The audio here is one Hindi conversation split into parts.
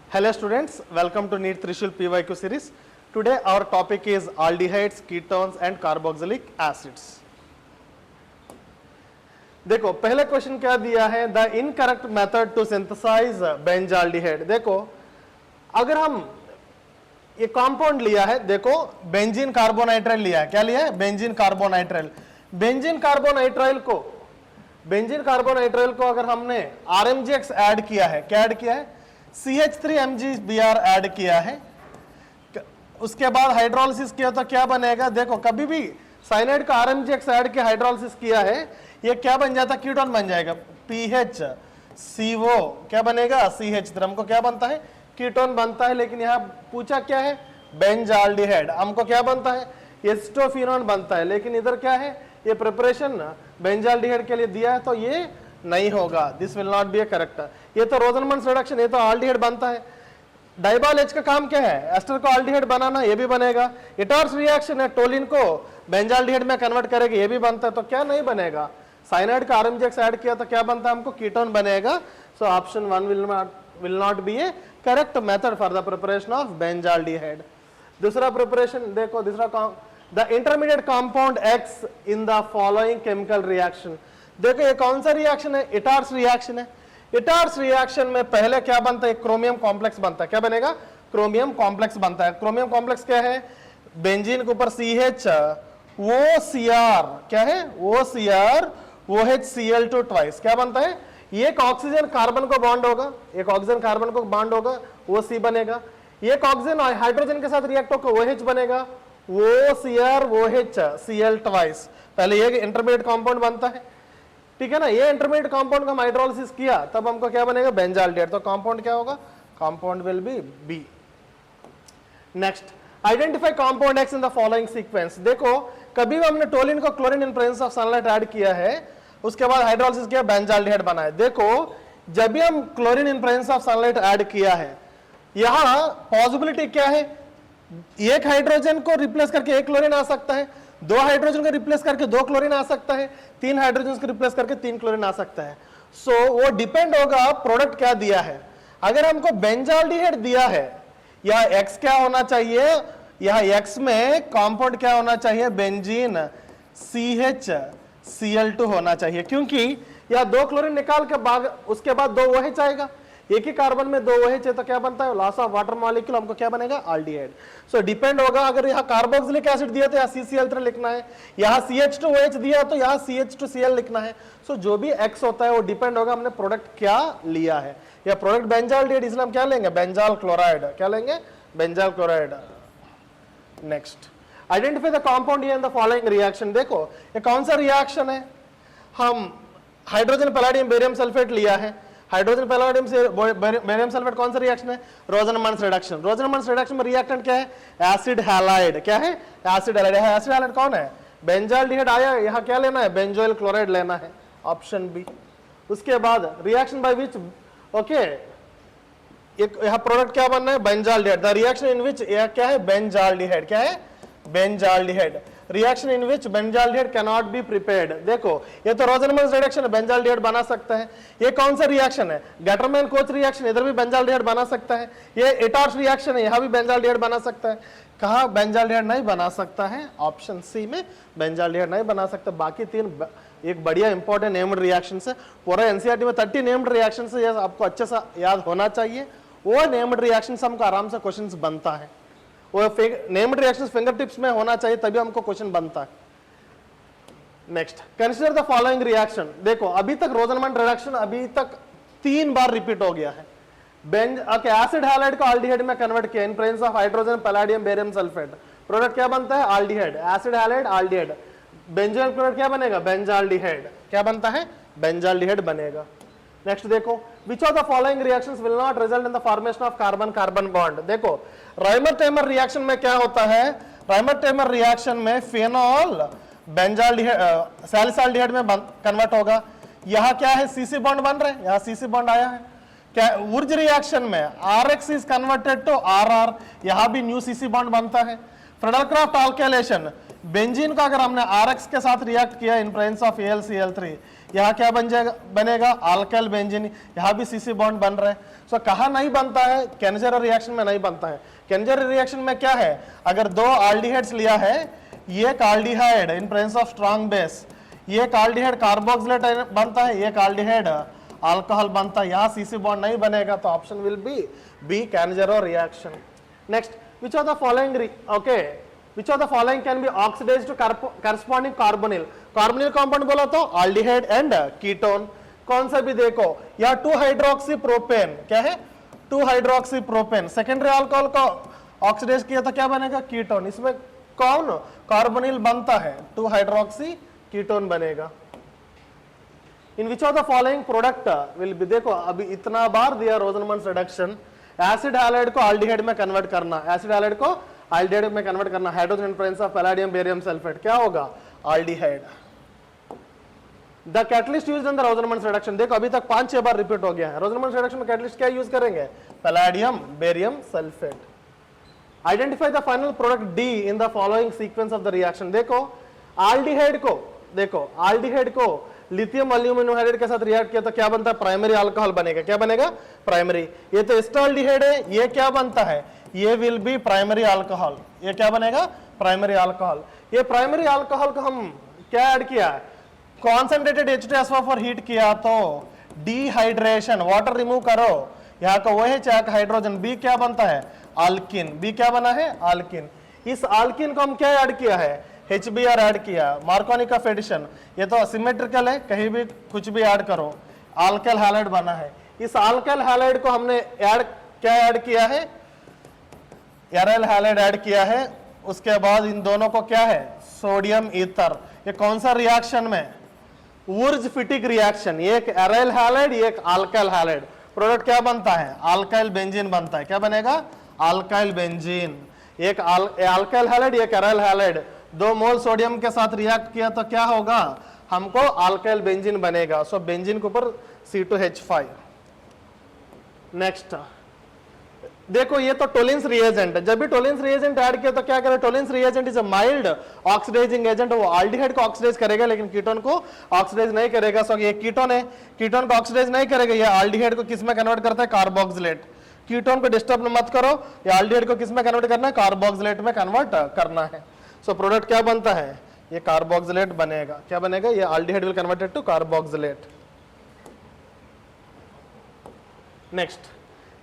Hello students, welcome to NEET Trishul PYQ series. Today our topic is aldehydes, ketones and carboxylic acids. देखो पहले क्वेश्चन क्या दिया है, the incorrect method to synthesise benzaldehyde. देखो अगर हम ये कंपाउंड लिया है, देखो बेंजीन कार्बोनाइट्राइल लिया है, क्या लिया है? Benzene carbonitrile. बेंजीन कार्बोनाइट्राइल को अगर हमने RMGX ऐड किया है, क्या ऐड किया है? CH3MgBr ऐड किया है, उसके बाद हाइड्रोलिसिस किया तो क्या बनेगा? देखो कभी भी साइनाइड का RMGX ऐड के हाइड्रोलिसिस किया है, ये क्या बन जाता है? कीटोन बन जाएगा, PHCO क्या बनेगा? CH3। हमको क्या बनता है? कीटोन बनता है। लेकिन यहाँ पूछा क्या है? बेंजाल्डिहाइड। हमको क्या बनता है? एस्टोफिनोन बनता है। लेकिन इधर क्या है? ये प्रिपरेशन बेंजाल्डिहाइड के लिए दिया है, तो ये नहीं होगा, this will not be A correct. ये तो रोजनमंस रिडक्शन, ये तो आल्डिहाइड बनता है। डाइबाल H का काम क्या है? एस्टर को आल्डिहाइड बनाना, ये भी बनेगा। इटार्स रिएक्शन है, टोलिन को बेंजाल्डिहाइड में कन्वर्ट करेगा, ये भी बनता है, तो क्या नहीं बनेगा? साइनाइड का RMGX ऐड किया तो क्या बनता है? हमको कीटोन बनेगा। So option 1 will not be A correct method for the preparation of benzaldehyde. दूसरा प्रिपरेशन देखो, the intermediate compound X in the following chemical reaction. देखो ये कौन सा रिएक्शन है? इटार्स रिएक्शन है। इटार्स रिएक्शन में पहले क्या बनता है? क्रोमियम कॉम्प्लेक्स बनता है। क्या बनेगा? क्रोमियम कॉम्प्लेक्स बनता है। क्रोमियम कॉम्प्लेक्स क्या है? बेंजीन के ऊपर CH OCr, क्या है? OCr OHCl2 ट्वाइस, क्या बनता है? एक ऑक्सीजन कार्बन को बॉन्ड होगा, एक ऑक्सीजन कार्बन को बॉन्ड होगा, वो C बनेगा। एक ऑक्सीजन हाइड्रोजन के साथ रिएक्ट होकर OH बनेगा, OCr OHCl ट्वाइस। पहले ये इंटरमीडिएट कंपाउंड बनता है, ठीक है ना? ये इंटरमीडिएट कंपाउंड का हम हाइड्रोलिसिस किया, तब हमको क्या बनेगा? बेंजाल्डिहाइड। तो कंपाउंड क्या होगा? Compound will be B। Next, identify compound X in the following sequence. देखो कभी भी हमने टोलिन को chlorine in presence of sunlight add किया है, उसके बाद हाइड्रोलिसिस किया, बेंजाल्डिहाइड बना है। देखो जब भी हम chlorine in presence of sunlight add किया है, यहां पॉसिबिलिटी क्या है? एक हाइड्रोजन को रिप्लेस करके एक क्लोरीन आ सकता है, दो हाइड्रोजन को रिप्लेस करके दो क्लोरीन आ सकता है, तीन हाइड्रोजन को रिप्लेस करके तीन क्लोरीन आ सकता है। सो वो डिपेंड होगा प्रोडक्ट क्या दिया है। अगर हमको बेंजाल्डिहाइड दिया है, या X क्या होना चाहिए? यह X में कंपाउंड क्या होना चाहिए? बेंजीन CHCl2 होना चाहिए, क्योंकि यह दो क्लोरीन निकाल के बाद उसके बाद दो OH आएगा। एक ही कार्बन में दो OH है तो क्या बनता है? लॉस ऑफ वाटर मॉलिक्यूल, हमको क्या बनेगा? आल्डिहाइड। सो डिपेंड होगा, अगर यहाँ कार्बोक्सिलिक एसिड दिया तो यहाँ CCl3 लिखना है, यहाँ CH2OH दिया तो यहाँ CH2Cl लिखना है। सो जो भी X होता है वो डिपेंड होगा हमने प्रोडक्ट क्या लिया है। या प्रोडक्ट बेंजाल्डिहाइड, इसलिए हम क्या लेंगे? Benzal chloride. क्या लेंगे? Benzal chloride. Next, identify the compound in the following reaction. देखो ये कौन सा रिएक्शन है? हम हाइड्रोजन पैलेडियम बेरियम सल्फेट लिया है। हाइड्रोजन पैलेडियम से बेरियम सल्फेट कौन सा रिएक्शन है? Rosenmund's reduction. रोजनमंस रिडक्शन में रिएक्टेंट क्या है? Acid halide. क्या है? Acid halide. एसिड हैलाइड कौन है? बेंजाल्डिहाइड आया, यहाँ क्या लेना है? बेंजोइल क्लोराइड लेना है, ऑप्शन बी। उसके बाद रिएक्शन बाय विच, ओके, यहाँ प्रोडक्ट क्या बनना है? Benzaldehyde. The reaction in which क्या है? बेंजाल्डिहाइड। क्या है? Benzaldehyde. Reaction in which benzaldehyde can not be prepared. देखो ये तो रोजनमंस रिडक्शन है, बेंजाल्डिहाइड बना सकता है। ये कौन सा रिएक्शन है? गैटरमैन कोच रिएक्शन, इधर भी बेंजाल्डिहाइड बना सकता है। ये इटार्स रिएक्शन है, यहाँ भी बेंजाल्डिहाइड बना सकता है। कहा बेंजाल्डिहाइड नहीं बना सकता है? ऑप्शन सी में बेंजाल्डिहाइड नहीं बना सकता। बाकी तीन एक बढ़िया इंपॉर्टेंट नेम्ड रिएक्शन है। पूरा एनसीईआरटी में 30 नेम्ड रिएक्शन है, आपको अच्छे से याद होना चाहिए। वो नेम्ड रिएक्शन हमको आराम से क्वेश्चन बनता है। वो नेम्ड रिएक्शंस फिंगर टिप्स में होना चाहिए, तभी हमको क्वेश्चन बनता है। Next, consider the following reaction. देखो अभी तक रोजनमंस रिडक्शन अभी तक 3 बार रिपीट हो गया है। एसिड हैलाइड को आल्डिहाइड में कन्वर्ट किया इन presence of hydrogen palladium barium sulphate. Product क्या बनता है? Aldehyde. Acid halide aldehyde. Benzoyl chloride क्या बनेगा? बेंजाल्डिहाइड। क्या बनता है? बेंजाल्डिहाइड बनेगा। नेक्स्ट देखो, विच of the following reactions will not result in the formation of carbon carbon bond. देखो राइमर-टेमर रिएक्शन में क्या होता है? राइमर-टेमर रिएक्शन में फेनॉल बेंजाल्डिहाइड सैलिसाल्डिहाइड में कन्वर्ट होगा। यहाँ क्या है? CC बॉन्ड बन रहे हैं, यहाँ CC बॉन्ड आया है। क्या उर्ज रिएक्शन में RX is converted to RR, यहाँ भी न्यू CC बॉन्ड बनता है। फ्रेडलक्राफ्ट अल्काइलेशन, बेंजीन को अगर हमने RX के साथ रिएक्ट किया इन प्रेजेंस ऑफ AlCl3, यहाँ क्या बन जाएगा, बनेगा अल्काइल बेंजीन, यहाँ भी सीसी बॉन्ड बन रहा है। सो कहाँ नहीं बनता है, केनिज़ेरो रिएक्शन में नहीं बनता है। केनिज़ेरो रिएक्शन में क्या है, अगर दो एल्डिहाइड्स लिया है, ये एक aldehyde in presence of strong base, ये एक एल्डिहाइड कार्बोक्सिलेट बनता है, एक एल्डिहाइड अल्कोहल बनता है, यहाँ सीसी बॉन्ड नहीं बनेगा, तो option will be Cannizzaro reaction. Next, which of the following okay, which of the following can be oxidized to corresponding carbonyl? Carbonyl compound बोला तो aldehyde and ketone, कौन सा भी देखो, या 2 हाइड्रोक्सी प्रोपेन, क्या है 2 हाइड्रोक्सी प्रोपेन, सेकेंडरी अल्कोहल को ऑक्सीडाइज किया तो क्या बनेगा, कीटोन, इसमें कौन कार्बोनिल बनता है, 2 हाइड्रोक्सी कीटोन बनेगा। In which of the following product will be, देखो अभी इतना बार दिया रोजनमंस रिडक्शन, एसिड हैलाइड को एल्डिहाइड में कन्वर्ट करना, एसिड हैलाइड को एल्डिहाइड में कन्वर्ट करना, hydrogen presence of palladium barium sulphate, क्या होगा, aldehyde. The catalyst used in the Rosenmund's reduction, देखो अभी तक 5-6 बार रिपीट हो गया है। रोजनमंस रिडक्शन में कैटलिस्ट क्या यूज करेंगे, palladium barium sulphate. Identify the final product D in the following sequence of the reaction, देखो एल्डिहाइड को, देखो एल्डिहाइड को लिथियम अल्यूमिनियम हाइड्राइड के साथ रिएक्ट किया तो क्या बनता है, प्राइमरी अल्कोहल बनेगा, क्या बनेगा, प्राइमरी। ये तो एस्टाल्डिहाइड है, ये क्या बनता है, ये विल बी प्राइमरी अल्कोहल, ये क्या बनेगा, प्राइमरी अल्कोहल। ये प्राइमरी अल्कोहल को हम क्या ऐड किया है, कॉन्सेंट्रेटेड H2SO फॉर हीट किया तो डिहाइड्रेशन, वाटर रिमूव करो, यहाँ का OH यहाँ का हाइड्रोजन, बी क्या बनता है, अल्किन, बी क्या बना है, अल्किन। इस अल्किन को हम क्या ऐड किया है, HBr ऐड किया, मार्कोनी का एडिशन, ये तो सिमेट्रिकल है, कहीं भी कुछ भी ऐड करो, अल्काइल हैलाइड बना है। इस अल्काइल हैलाइड को हमने क्या ऐड किया है, एराइल हैलाइड ऐड किया है, उसके बाद इन दोनों को क्या है, सोडियम ईथर। ये कौन सा रिएक्शन में, वुर्ज-फिटिक रिएक्शन, एक एराइल हैलाइड एक अल्काइल हैलाइड, प्रोडक्ट क्या बनता है, अल्काइल बेंजीन बनता है, क्या बनेगा, अल्काइल बेंजीन। एक अल्काइल हैलाइड एक एराइल हैलाइड, 2 मोल सोडियम के साथ रिएक्ट किया तो क्या होगा, हमको अल्काइल बेंजीन बनेगा। सो बेंजीन के ऊपर C2H5। नेक्स्ट देखो, ये तो टोलिन्स रिएजेंट, जब भी टोलिन्स रिएजेंट ऐड किया तो क्या करें, Tollens reagent is a mild oxidising agent, वो एल्डिहाइड को ऑक्सीडाइज करेगा लेकिन कीटोन को ऑक्सीडाइज नहीं करेगा। सो ये कीटोन है, कीटोन को ऑक्सीडाइज नहीं करेगा, ये एल्डिहाइड को किस में कन्वर्ट करता है, कार्बोक्सिलेट। कीटोन को डिस्टर्ब मत करो, ये एल्डिहाइड को किस में कन्वर्ट करना है, कार्बोक्सिलेट में कन्वर्ट करना है। सो प्रोडक्ट क्या बनता है, ये कार्बोक्सिलेट बनेगा, क्या बनेगा, ये aldehyde will converted to carboxylate. Next,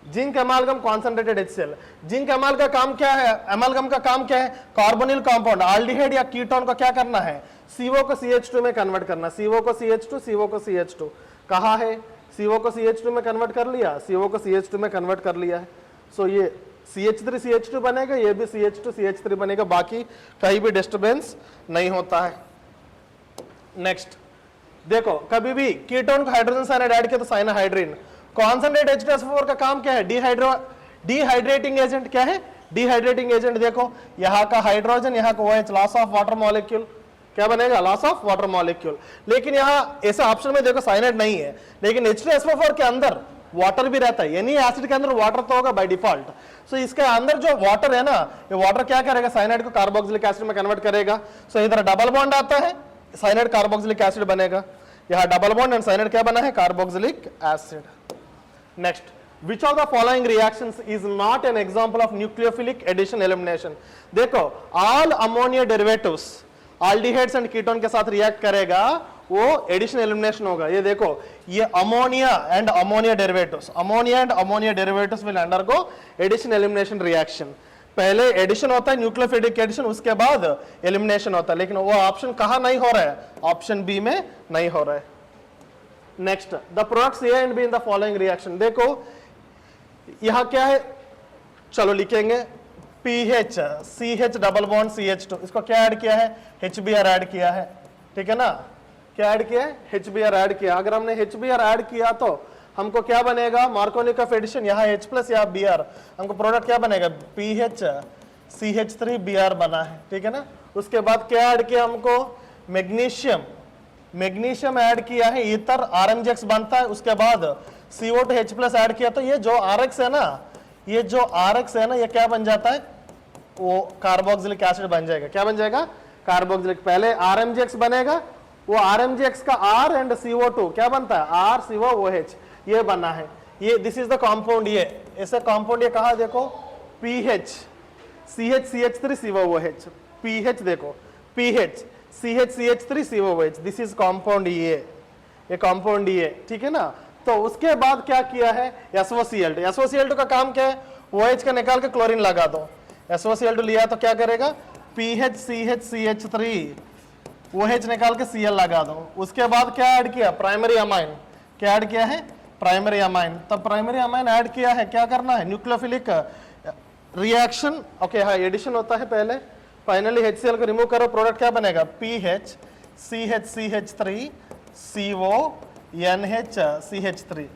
zinc amalgam concentrated HCl, zinc एमाल का काम क्या है, एमालगम का काम क्या है, कार्बोनिल कंपाउंड एल्डिहाइड या कीटोन को क्या करना है, CO को CH2 में कन्वर्ट करना, CO को CH2, CO को CH2, कहा है, CO को CH2 में कन्वर्ट कर लिया, CO को CH2 में कन्वर्ट कर लिया है। सो ये CH3 CH2 बनेगा, ये भी CH2 CH3 बनेगा, बाकी कहीं भी डिस्टर्बेंस नहीं होता है। नेक्स्ट देखो, कभी भी कीटोन को हाइड्रोजन साइनाइड ऐड किया तो साइनाहाइड्रिन, कॉन्सेंट्रेट H2SO4 का काम क्या है, डिहाइड्रेटिंग एजेंट, क्या है, डिहाइड्रेटिंग एजेंट। देखो यहाँ का हाइड्रोजन, यहाँ का OH, loss of water molecule, क्या बनेगा, लॉस ऑफ वाटर मॉलिक्यूल। लेकिन यहाँ ऐसा ऑप्शन में देखो साइनाइड नहीं है, लेकिन H2SO4 के अंदर वाटर भी रहता है, यानी एसिड के अंदर वाटर तो होगा बाय डिफॉल्ट। सो इसके अंदर जो वाटर है ना, ये वाटर क्या करेगा, साइनाइड को कार्बोक्सिलिक एसिड में कन्वर्ट करेगा। सो इधर डबल बॉन्ड आता है, साइनाइड कार्बोक्सिलिक एसिड बनेगा, यहाँ डबल बॉन्ड एंड साइनाइड क्या बना है, carboxylic acid. Next, which of the following reactions is not an example of nucleophilic addition elimination? देखो, all ammonia derivatives aldehydes and ketone के साथ रिएक्ट करेगा, वो एडिशन एलिमिनेशन होगा। ये देखो, ये ammonia and ammonia derivatives will undergo addition elimination reaction. पहले एडिशन होता है, न्यूक्लियोफिलिक एडिशन, उसके बाद एलिमिनेशन होता है, लेकिन वो ऑप्शन कहाँ नहीं हो रहा है, ऑप्शन बी में नहीं हो रहा है। Next, the products A and B in the following reaction, देखो यहां क्या है, चलो लिखेंगे PH CH double bond CH2, इसको क्या ऐड किया है, HBr ऐड किया है, ठीक है ना, क्या ऐड किया है, HBr ऐड किया। अगर हमने HBr ऐड किया तो हमको क्या बनेगा, मार्कोनी का एडिशन, यहाँ H प्लस यहाँ Br, हमको प्रोडक्ट क्या बनेगा, PH CH3Br बना है, ठीक है ना। उसके बाद क्या ऐड किया, हमको मैग्नीशियम ऐड किया है, ईथर RMGX बनता है, उसके बाद CO2H प्लस ऐड किया तो ये जो RX है ना, ये क्या बन जाता है, वो कार्बोक्सिलिक एसिड बन जाएगा, क्या बन जाएगा, कार्बोक्सिलिक। पहले RMGX बनेगा, वो RMgX का R एंड CO2 क्या बनता है, RCOOH, ये बना है। ये दिस इज द कॉम्पाउंड, ये ऐसे कॉम्पाउंड ये कहा देखो, PH CH3COOH, PH देखो, PH CH3COOH, this is compound ये कॉम्पाउंड ये, ठीक है ना। तो उसके बाद क्या किया है, SOCl2, SOCl2 का काम क्या है, OH का निकाल के क्लोरीन लगा दो, SOCl2 लिया तो क्या करेगा, PH CH3 OH निकाल के Cl लगा दो। उसके बाद क्या ऐड किया, प्राइमरी अमाइन, क्या ऐड किया है, प्राइमरी अमाइन। तब प्राइमरी अमाइन ऐड किया है, क्या करना है, न्यूक्लियोफिलिक रिएक्शन, ओके हाँ एडिशन होता है पहले, फाइनली HCl को रिमूव करो, प्रोडक्ट क्या बनेगा, PH CH3 CO NH CH3,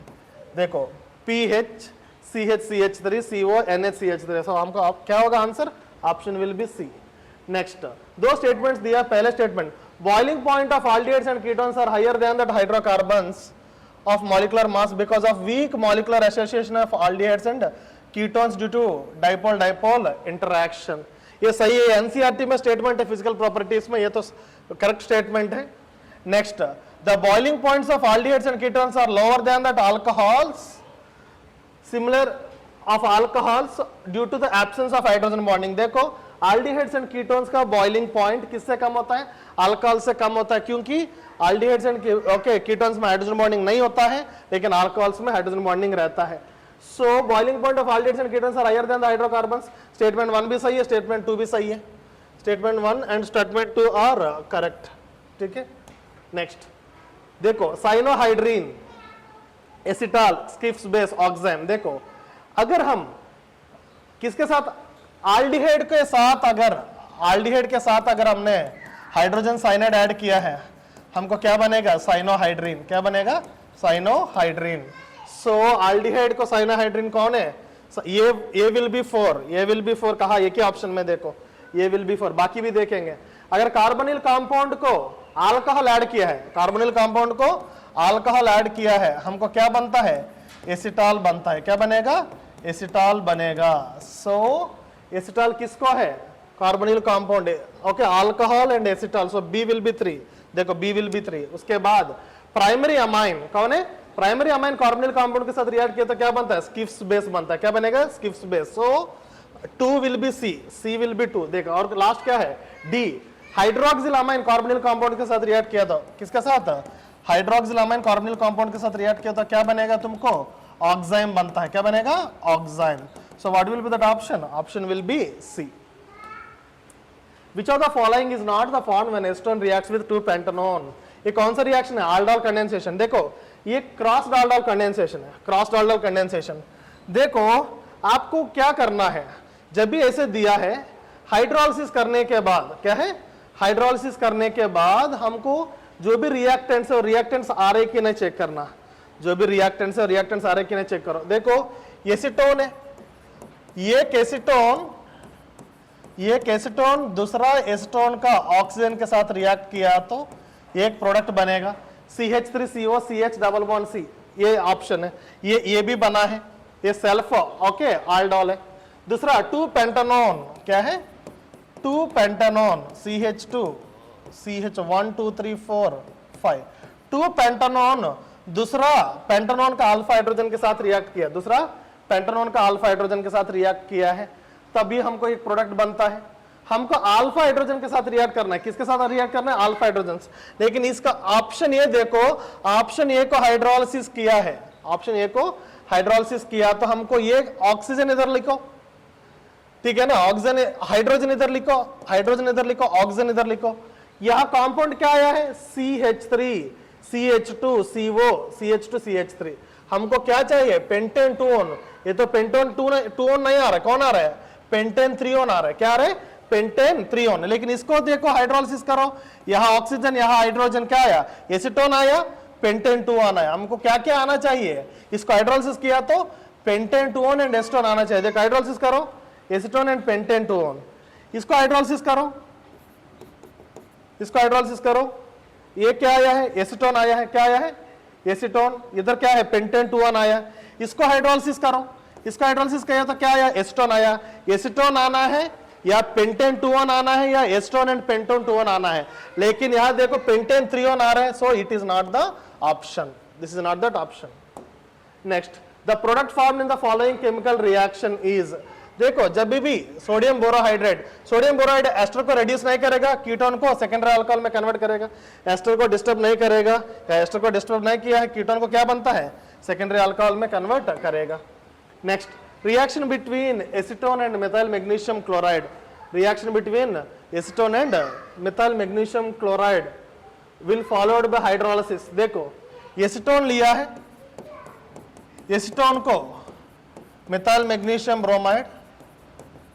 देखो PH CH3 CO NH CH3, सो हमको क्या होगा answer, option will be C. Next दो स्टेटमेंट्स दिया, पहले statement, boiling point of aldehydes and ketones are higher than that hydrocarbons of molecular mass because of weak molecular association of aldehydes and ketones due to dipole interaction। ये सही है, एनसीईआरटी में स्टेटमेंट है, फिजिकल प्रॉपर्टीज में ये तो करेक्ट स्टेटमेंट है। Next, the boiling points of aldehydes and ketones are lower than that alcohols similar of alcohols due to the absence of hydrogen bonding। देखो aldehydes and ketones का बॉइलिंग पॉइंट किससे कम होता है, अल्कोहल से कम होता है, क्योंकि aldehydes and ketones में हाइड्रोजन बॉन्डिंग नहीं होता है, लेकिन अल्कोहल्स में हाइड्रोजन बॉन्डिंग रहता है। So boiling point of aldehydes and ketones are higher than the hydrocarbons। Statement 1 भी सही है, स्टेटमेंट 2 भी सही है, statement 1 and statement 2 are correct, ठीक है। नेक्स्ट देखो, cyanohydrin acetal Schiff's base oxime, देखो अगर हम किसके साथ, आल्डिहाइड के साथ अगर हमने हाइड्रोजन साइनाइड ऐड किया है, हमको क्या बनेगा, साइनोहाइड्रीन, क्या बनेगा, साइनोहाइड्रीन। सो आल्डिहाइड को साइनोहाइड्रीन कौन है, ये विल बी 4, ये विल बी 4 कहा, एक ही ऑप्शन में देखो, ये विल बी 4, बाकी भी देखेंगे। अगर कार्बोनिल कंपाउंड को अल्कोहल ऐड किया है, कार्बोनिल कंपाउंड को अल्कोहल ऐड किया है, हमको क्या बनता है, एसिटाल बनता है, क्या बनेगा, एसिटाल बनेगा। सो एसिटाल किसको है, carbonyl compound, okay, alcohol and acetal, so B will be 3, देखो बी विल बी 3। उसके बाद प्राइमरी अमाइन कौन है, प्राइमरी अमाइन कार्बोनिल कंपाउंड के साथ रिएक्ट किया तो क्या बनता है, स्किफ्स बेस बनता है, क्या बनेगा, Schiff's base. So 2 will be C, C will be 2, देखो। और लास्ट क्या है, D, hydroxyl amine carbonyl compound के साथ रिएक्ट किया तो किसके साथ, हाइड्रोक्सिल अमाइन कार्बोनिल कंपाउंड के साथ रिएक्ट किया तो क्या बनेगा तुमको, ऑक्साइम बनता है, क्या बनेगा, oxime. So what will be that option, option will be C. Which of the following is not the form when acetone reacts with 2-pentanone? ये कौन सा रिएक्शन है, aldol कंडेंसेशन। देखो ये क्रॉस्ड aldol कंडेंसेशन है, क्रॉस्ड aldol कंडेंसेशन। देखो आपको क्या करना है, जब भी ऐसे दिया है, हाइड्रोलिसिस करने के बाद क्या है, हाइड्रोलिसिस करने के बाद हमको जो भी रिएक्टेंट्स है और रिएक्टेंट्स आ रहे कि नहीं चेक करना, जो भी रिएक्टेंट्स है और रिएक्टेंट्स आ रहे कि नहीं चेक करो। देखो एसीटोन है, ये केसीटोन दूसरा एसीटोन का ऑक्सीजन के साथ रिएक्ट किया तो एक प्रोडक्ट बनेगा, CH3CO CH double bond C, ये ऑप्शन है, ये भी बना है, ये सेल्फ ओके aldol है। दूसरा 2-पेंटानोन, क्या है, 2-पेंटानोन CH2 CH1 2 3 4 5, 2-पेंटानोन दूसरा पेंटानोन का अल्फा हाइड्रोजन के साथ रिएक्ट किया, दूसरा पेंटानोन का अल्फा हाइड्रोजन के साथ रिएक्ट किया है, तभी हमको एक प्रोडक्ट बनता है। हमको अल्फा हाइड्रोजन के साथ रिएक्ट करना है, किसके साथ रिएक्ट करना है, अल्फा हाइड्रोजन। लेकिन इसका ऑप्शन ये देखो, ऑप्शन ए को हाइड्रोलिसिस किया है, ऑप्शन ए को हाइड्रोलिसिस किया तो हमको ये ऑक्सीजन इधर लिखो, ठीक है ना, ऑक्सीजन हाइड्रोजन इधर लिखो, हाइड्रोजन इधर लिखो, ऑक्सीजन इधर लिखो। यह कंपाउंड क्या आया है, CH3 CH2 CO CH2 CH3। हमको क्या चाहिए, पेंटेन 2-on, ये तो पेंटेन 2-on नहीं आ रहा, कौन आ रहा है, पेंटेन 3-on आ रहा है, क्या आ रहा है, पेंटेन 3-on। लेकिन इसको देखो हाइड्रोलिसिस करो, यहाँ ऑक्सीजन यहाँ हाइड्रोजन क्या आया, एसीटोन आया, पेंटेन 2-on आया। हमको क्या क्या आना चाहिए, इसको हाइड्रोलिसिस किया तो पेंटेन 2-on एंड एसीटोन आना चाहिए। देखो हाइड्रोलिसिस करो, एसीटोन एंड पेंटेन 2-on, इसको हाइड्रोलिसिस करो, इसको हाइड्रोलिसिस करो, ये क्या आया है, एसीटोन आया है, क्या आया है, एसीटोन, इधर क्या है, पेंटेन 2-on आया। इसको हाइड्रोलिसिस करो, इसको हाइड्रोलिसिस किया तो क्या आया, एसीटोन आया, एसीटोन आना है, या पेंटेन 2 आना है या एस्टोन एंड पेंटोन 2 आना है, लेकिन यहां देखो पेंटेन 3 आ रहा है, so it is not the option, this is not that option. Next, the product formed in the following chemical reaction is, देखो जब भी सोडियम बोरोहाइड्रेट एस्टर को रिड्यूस नहीं करेगा, कीटोन को सेकेंडरी अल्कोहल में कन्वर्ट करेगा, एस्टर को डिस्टर्ब नहीं करेगा, या एस्टर को डिस्टर्ब नहीं किया है, कीटोन को क्या बनता है, सेकेंडरी अल्कोहल में कन्वर्ट करेगा। Next, reaction between acetone and methyl magnesium chloride, reaction between acetone and methyl magnesium chloride will followed by hydrolysis. देखो एसीटोन लिया है, एसीटोन को मेथाइल मैग्नीशियम ब्रोमाइड,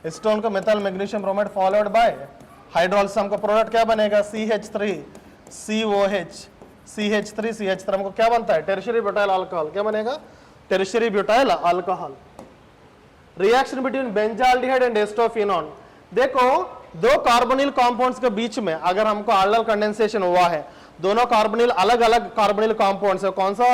एसीटोन को methyl magnesium bromide followed by hydrolysis, हमको प्रोडक्ट क्या बनेगा, CH3COH, CH3 हमको क्या बनता है, टेरिशरी ब्यूटाइल अल्कोहल, क्या बनेगा, tertiary butyl alcohol. Reaction between benzaldehyde and acetophenone, देखो दो कार्बोनिल कंपाउंड्स के बीच में अगर हमको आल्डल कंडेंसेशन हुआ है, दोनों कार्बोनिल अलग अलग कार्बोनिल कंपाउंड्स है, कौन सा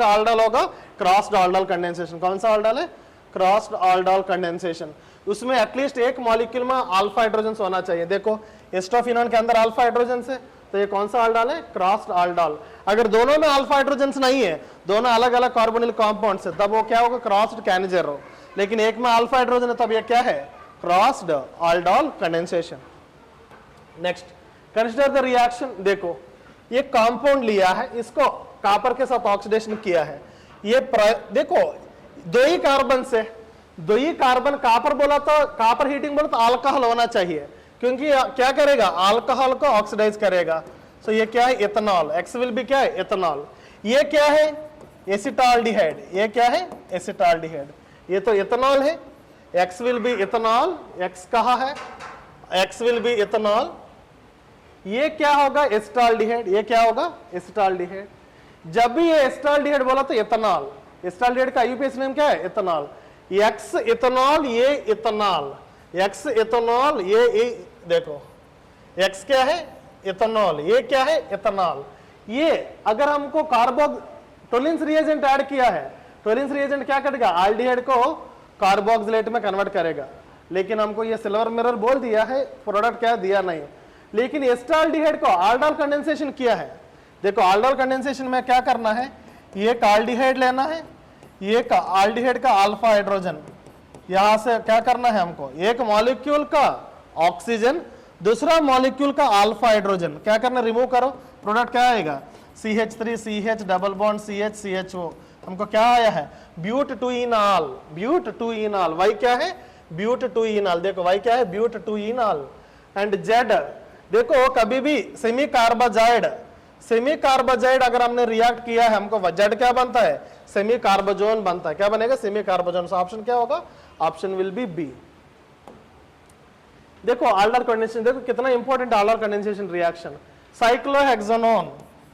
आल्डल होगा, क्रॉस्ड आल्डल कंडेंसेशन। कौन सा आल्डल है, क्रॉस्ड आल्डल कंडेंसेशन। उसमें एटलीस्ट एक मॉलिक्यूल में अल्फा हाइड्रोजन होना चाहिए। देखो एस्टोफिनोन के अंदर अल्फा हाइड्रोजन है, तो ये कौन सा आल्डल है, क्रॉस्ड आल्डल। अगर दोनों में अल्फा हाइड्रोजन नहीं है, दोनों अलग अलग कार्बोनिल कंपाउंड्स है, तब वो क्या होगा, क्रॉस्ड कैनजेरो। लेकिन एक में अल्फा हाइड्रोजन है, तब ये क्या है, crossed aldol condensation. Next, consider the reaction, देखो ये कंपाउंड लिया है, इसको कॉपर के साथ ऑक्सीडेशन किया है, ये देखो दो ही कार्बन से, दो ही कार्बन, कॉपर बोला तो कॉपर हीटिंग बोला तो अल्कोहल होना चाहिए, क्योंकि क्या करेगा, अल्कोहल को ऑक्सीडाइज करेगा। सो ये क्या है, इथेनॉल, एक्स विल बी क्या है, इथेनॉल। ये क्या है, एसिटाल्डिहाइड, ये क्या है, एसिटाल्डिहाइड, ये तो इथेनॉल है, x will be ethanol, x कहा है, एक्स विल बी इथेनॉल। ये क्या होगा, एसिटाल्डिहाइड, ये क्या होगा, एसिटाल्डिहाइड। जब भी ये एसिटाल्डिहाइड बोला तो इथेनॉल, एसिटाल्डिहाइड का यूपीएस नेम क्या है, इथेनॉल। एक्स इथेनॉल, ये इथेनॉल, एक्स इथेनॉल, ये देखो एक्स क्या है, इथेनॉल, ये क्या है, इथेनॉल। ये अगर हमको टोलिन्स रिएजेंट ऐड किया है, टोलिन्स रिएजेंट क्या करेगा, आल्डिहाइड को कार्बोक्सिलेट में कन्वर्ट करेगा, लेकिन हमको ये सिल्वर मिरर बोल दिया है, प्रोडक्ट क्या दिया नहीं। लेकिन एसिटाल्डिहाइड को आल्डल कंडेंसेशन किया है। देखो आल्डल कंडेंसेशन में क्या करना है, ये आल्डिहाइड लेना है, ये आल्डिहाइड का अल्फा हाइड्रोजन, यहां से क्या करना है हमको, एक मॉलिक्यूल का ऑक्सीजन, दूसरा मॉलिक्यूल का अल्फा हाइड्रोजन, क्या करना, रिमूव करो, प्रोडक्ट क्या आएगा, CH3CH double bond CH CHO, हमको क्या आया है, but two enol, but two enol, Y क्या है, ब्यूट टू इनॉल, देखो वाई क्या है, but two enol. And Z, देखो कभी भी सेमी कार्बाजाइड अगर हमने रिएक्ट किया है, हमको जेड क्या बनता है, सेमी कार्बोजोन बनता है, क्या बनेगा, सेमी कार्बोजोन। ऑप्शन क्या होगा, ऑप्शन विल बी बी। देखो आल्डल कंडेंसेशन, देखो कितना important aldol condensation reaction. Cyclohexanone,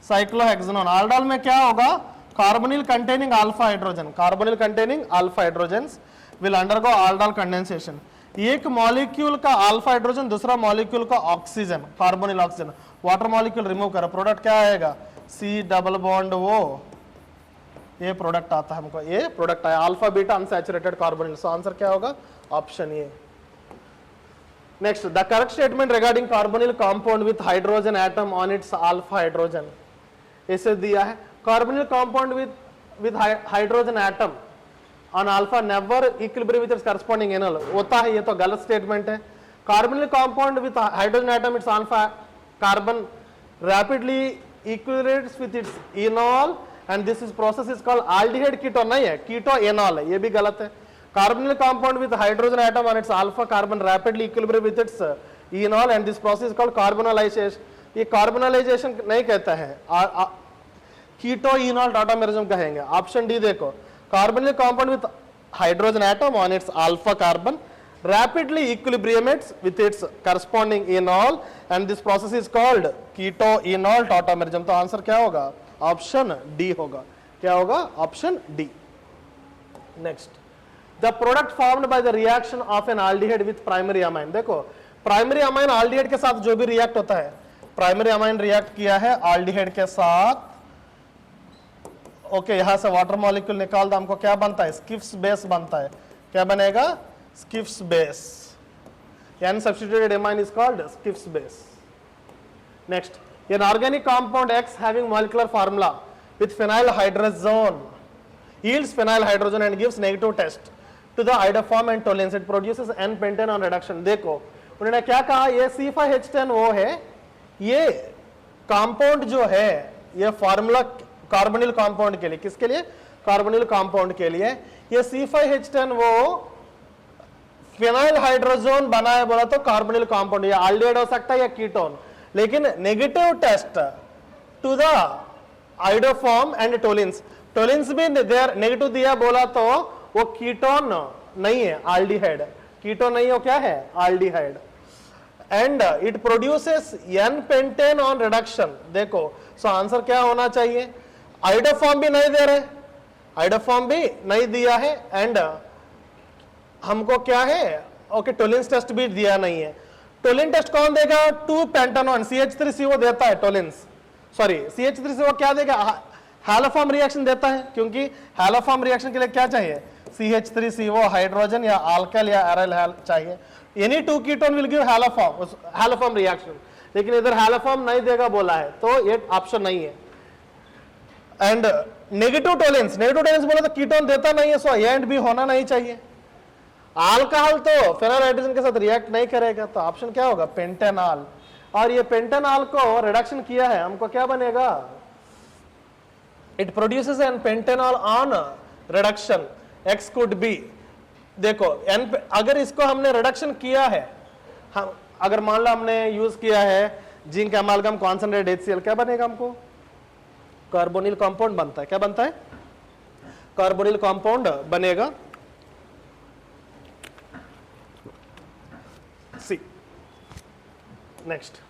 cyclohexanone aldol में क्या होगा, carbonyl containing alpha hydrogen, carbonyl containing alpha hydrogens will undergo aldol condensation. एक मॉलिक्यूल का अल्फा हाइड्रोजन, दूसरा मॉलिक्यूल का oxygen, carbonyl oxygen, water molecule remove करो, प्रोडक्ट क्या आएगा, C डबल बॉन्ड O, ये प्रोडक्ट आता है हमको, ये प्रोडक्ट आया, alpha beta unsaturated carbonyl. So answer क्या होगा, option A. Next, the correct statement regarding carbonyl compound with hydrogen atom on its alpha hydrogen, इसे दिया है, carbonyl compound with hydrogen atom on alpha never equilibrium with its corresponding enol, होता है, ये तो गलत स्टेटमेंट है। Carbonyl compound with hydrogen atom its alpha carbon rapidly equilibrates with its enol and this is process is called aldehyde keto, नहीं है, कीटो एनॉल है, ये भी गलत है। Carbonyl compound with hydrogen atom on its alpha carbon rapidly equilibrate with its enol and this process is called carbonalisation, ये कार्बोनालाइजेशन नहीं कहता है, कीटो इनॉल टाटामेरिज्म कहेंगे। ऑप्शन डी देखो, carbonyl compound with hydrogen atom on its alpha carbon rapidly equilibriates with its corresponding enol and this process is called keto enol tautomerism। तो आंसर क्या होगा, ऑप्शन डी होगा, क्या होगा, option D. Next, the product formed by the reaction of an aldehyde with primary amine, देखो प्राइमरी अमाइन aldehyde के साथ जो भी रिएक्ट होता है, प्राइमरी अमाइन रिएक्ट किया है aldehyde के साथ, ओके, यहां से वाटर मॉलिक्यूल निकाल दो, हमको क्या बनता है, स्किफ्स बेस बनता है, क्या बनेगा, Schiff's base. N substituted amine is called Schiff's base. Next, an organic compound X having molecular formula with phenyl hydrazone yields phenyl hydrazone and gives negative test to the iodoform and toluene. It produces N-pentane on reduction. देखो उन्होंने क्या कहा, ये C5H10 वो है, ये कंपाउंड जो है ये फार्मूला कार्बोनिल कंपाउंड के लिए, किसके लिए, कार्बोनिल कंपाउंड के लिए, ये C5H10 वो फिनाइल हाइड्रोजन बनाए बोला तो कार्बोनिल कंपाउंड, या एल्डिहाइड हो सकता है या कीटोन, लेकिन negative test to the iodoform and Tollens, Tollens भी नेगेटिव दिया बोला तो वो कीटोन नहीं है, एल्डिहाइड, कीटोन नहीं हो, क्या है, aldehyde, and it produces N pentane on reduction. देखो सो आंसर क्या होना चाहिए, आइडोफॉर्म भी नहीं दे रहे, आइडोफॉर्म भी नहीं दिया है, एंड हमको क्या है, ओके टोलिन्स टेस्ट भी दिया नहीं है. टोलिन टेस्ट कौन देगा, 2 पेंटानोन CH3CO देता है टोलिन्स, सॉरी CH3CO क्या देगा, हैलोफॉर्म रिएक्शन देता है, क्योंकि हैलोफॉर्म रिएक्शन के लिए क्या चाहिए, CH3CO हाइड्रोजन या अल्काइल या एराइल चाहिए. Any 2 ketone will give haloform reaction, लेकिन इधर हैलोफॉर्म नहीं देगा बोला है, तो ये ऑप्शन नहीं है. एंड नेगेटिव टोलिन्स बोला तो कीटोन देता नहीं है, सो ए एंड बी होना नहीं चाहिए. अल्कोहल तो फेनोल हाइड्रोजन के साथ रिएक्ट नहीं करेगा, तो ऑप्शन क्या होगा, पेंटेनॉल. और ये पेंटेनॉल को रिडक्शन किया है, हमको क्या बनेगा, it produces N pentanol on reduction, x could be. देखो एन, अगर इसको हमने रिडक्शन किया है, हम अगर मान लो हमने यूज किया है जिंक एमालगम कॉन्सेंट्रेट HCl, क्या बनेगा, हमको कार्बोनिल कंपाउंड बनता है, क्या बनता है, कार्बोनिल कंपाउंड बनेगा. See, next,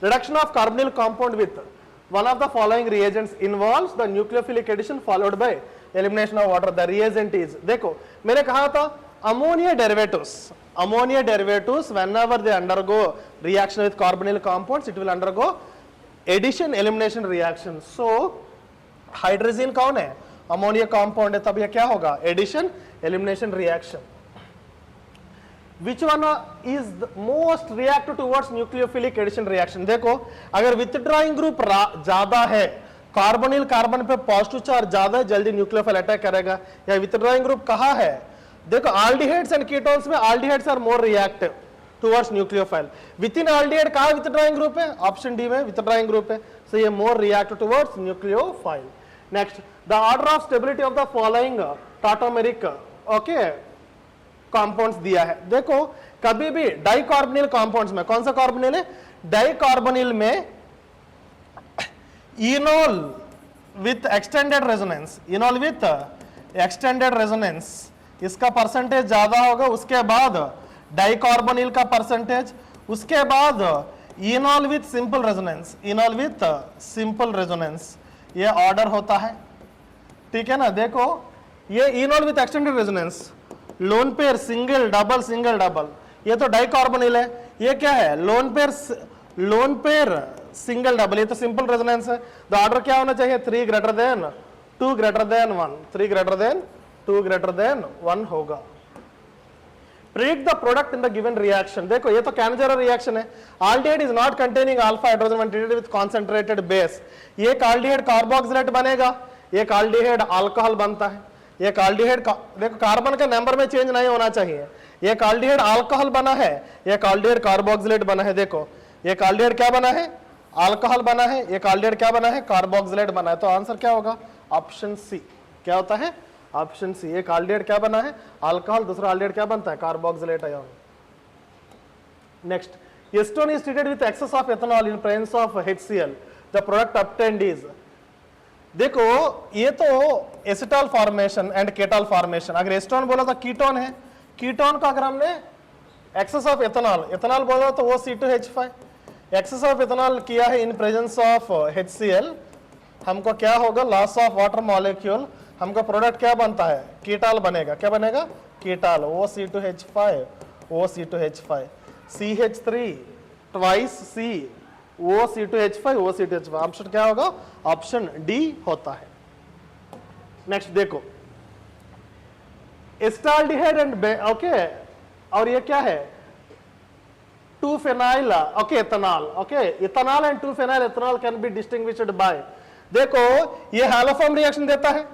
reduction of carbonyl compound with one of the following reagents involves the nucleophilic addition followed by elimination of water. The reagent is, देखो मैंने कहा था ammonia derivatives whenever they undergo reaction with carbonyl compounds it will undergo addition elimination reaction. So hydrazine कौन है, ammonia compound है, तब ये क्या होगा, addition elimination reaction. Which one is the most reactive towards nucleophilic addition reaction? देखो अगर withdrawing group ज्यादा है, कार्बोनिल कार्बन पे पॉजिटिव चार्ज ज्यादा है, जल्दी न्यूक्लियोफाइल अटैक करेगा, या withdrawing group कहाँ है, देखो aldehydes and ketones में aldehydes are more reactive towards nucleophile. Within aldehyde कहाँ withdrawing group है, ऑप्शन डी में withdrawing group है, so ये more reactive towards nucleophile. Next, the order of stability of the following tautomeric, okay, compounds दिया है. देखो कभी भी डाइकार्बोनिल कंपाउंड्स में, कौन सा कार्बोनिल है, डाइकार्बोनिल में इनोल विथ एक्सटेंडेड रेजोनेंस, इसका परसेंटेज ज्यादा होगा, उसके बाद डाइकार्बोनिल का परसेंटेज, उसके बाद इनोल विथ सिंपल रेजोनेंस, ये ऑर्डर होता है, ठीक है ना. देखो ये enol with extended resonance, lone pair single double, ये तो डाइकार्बोनिल है, ये क्या है, लोन पेयर सिंगल डबल, ये तो सिंपल रेजोनेंस है. तो ऑर्डर क्या होना चाहिए, 3 greater than 2 greater than 1, 3 greater than 2 greater than 1 होगा. Predict the product in the given reaction. देखो ये तो कैनजरा रिएक्शन है, aldehyde is not containing alpha hydrogen when treated with concentrated base. ये एक aldehyde कार्बोक्सिलेट बनेगा, एक aldehyde अल्कोहल बनता है, एक aldehyde का देखो कार्बन का नंबर में चेंज नहीं होना चाहिए, एक aldehyde अल्कोहल बना है, एक aldehyde कार्बोक्सिलेट बना है. देखो एक aldehyde क्या बना है, अल्कोहल बना है, एक aldehyde क्या बना है, कार्बोक्सिलेट बना है. तो आंसर क्या होगा, ऑप्शन सी. क्या होता है, ऑप्शन सी. एक aldehyde क्या बना है, अल्कोहल, दूसरा aldehyde क्या बनता है, carboxylate ion. Next, acetone is treated with excess of ethanol in presence of HCl. The product obtained is, देखो ये तो acetal formation and ketal formation. अगर एस्टोन बोला तो कीटोन है, कीटोन का अगर हमने एक्सेस ऑफ एथेनॉल बोला तो वो C2H5, एक्सेस ऑफ एथेनॉल किया है इन प्रेजेंस ऑफ HCl, हमको क्या होगा, लॉस ऑफ वाटर मॉलिक्यूल, हमको प्रोडक्ट क्या बनता है, कीटॉल बनेगा, क्या बनेगा, कीटॉल, OC2H5, CH3 twice C, OC2H5, option क्या होगा, ऑप्शन डी होता है. नेक्स्ट देखो एस्टाल्डिहाइड एंड ओके, और ये क्या है, 2-phenyl, okay, ethanol, okay, ethanol and 2-phenyl ethanol can be distinguished by, देखो ये हैलोफॉर्म रिएक्शन देता है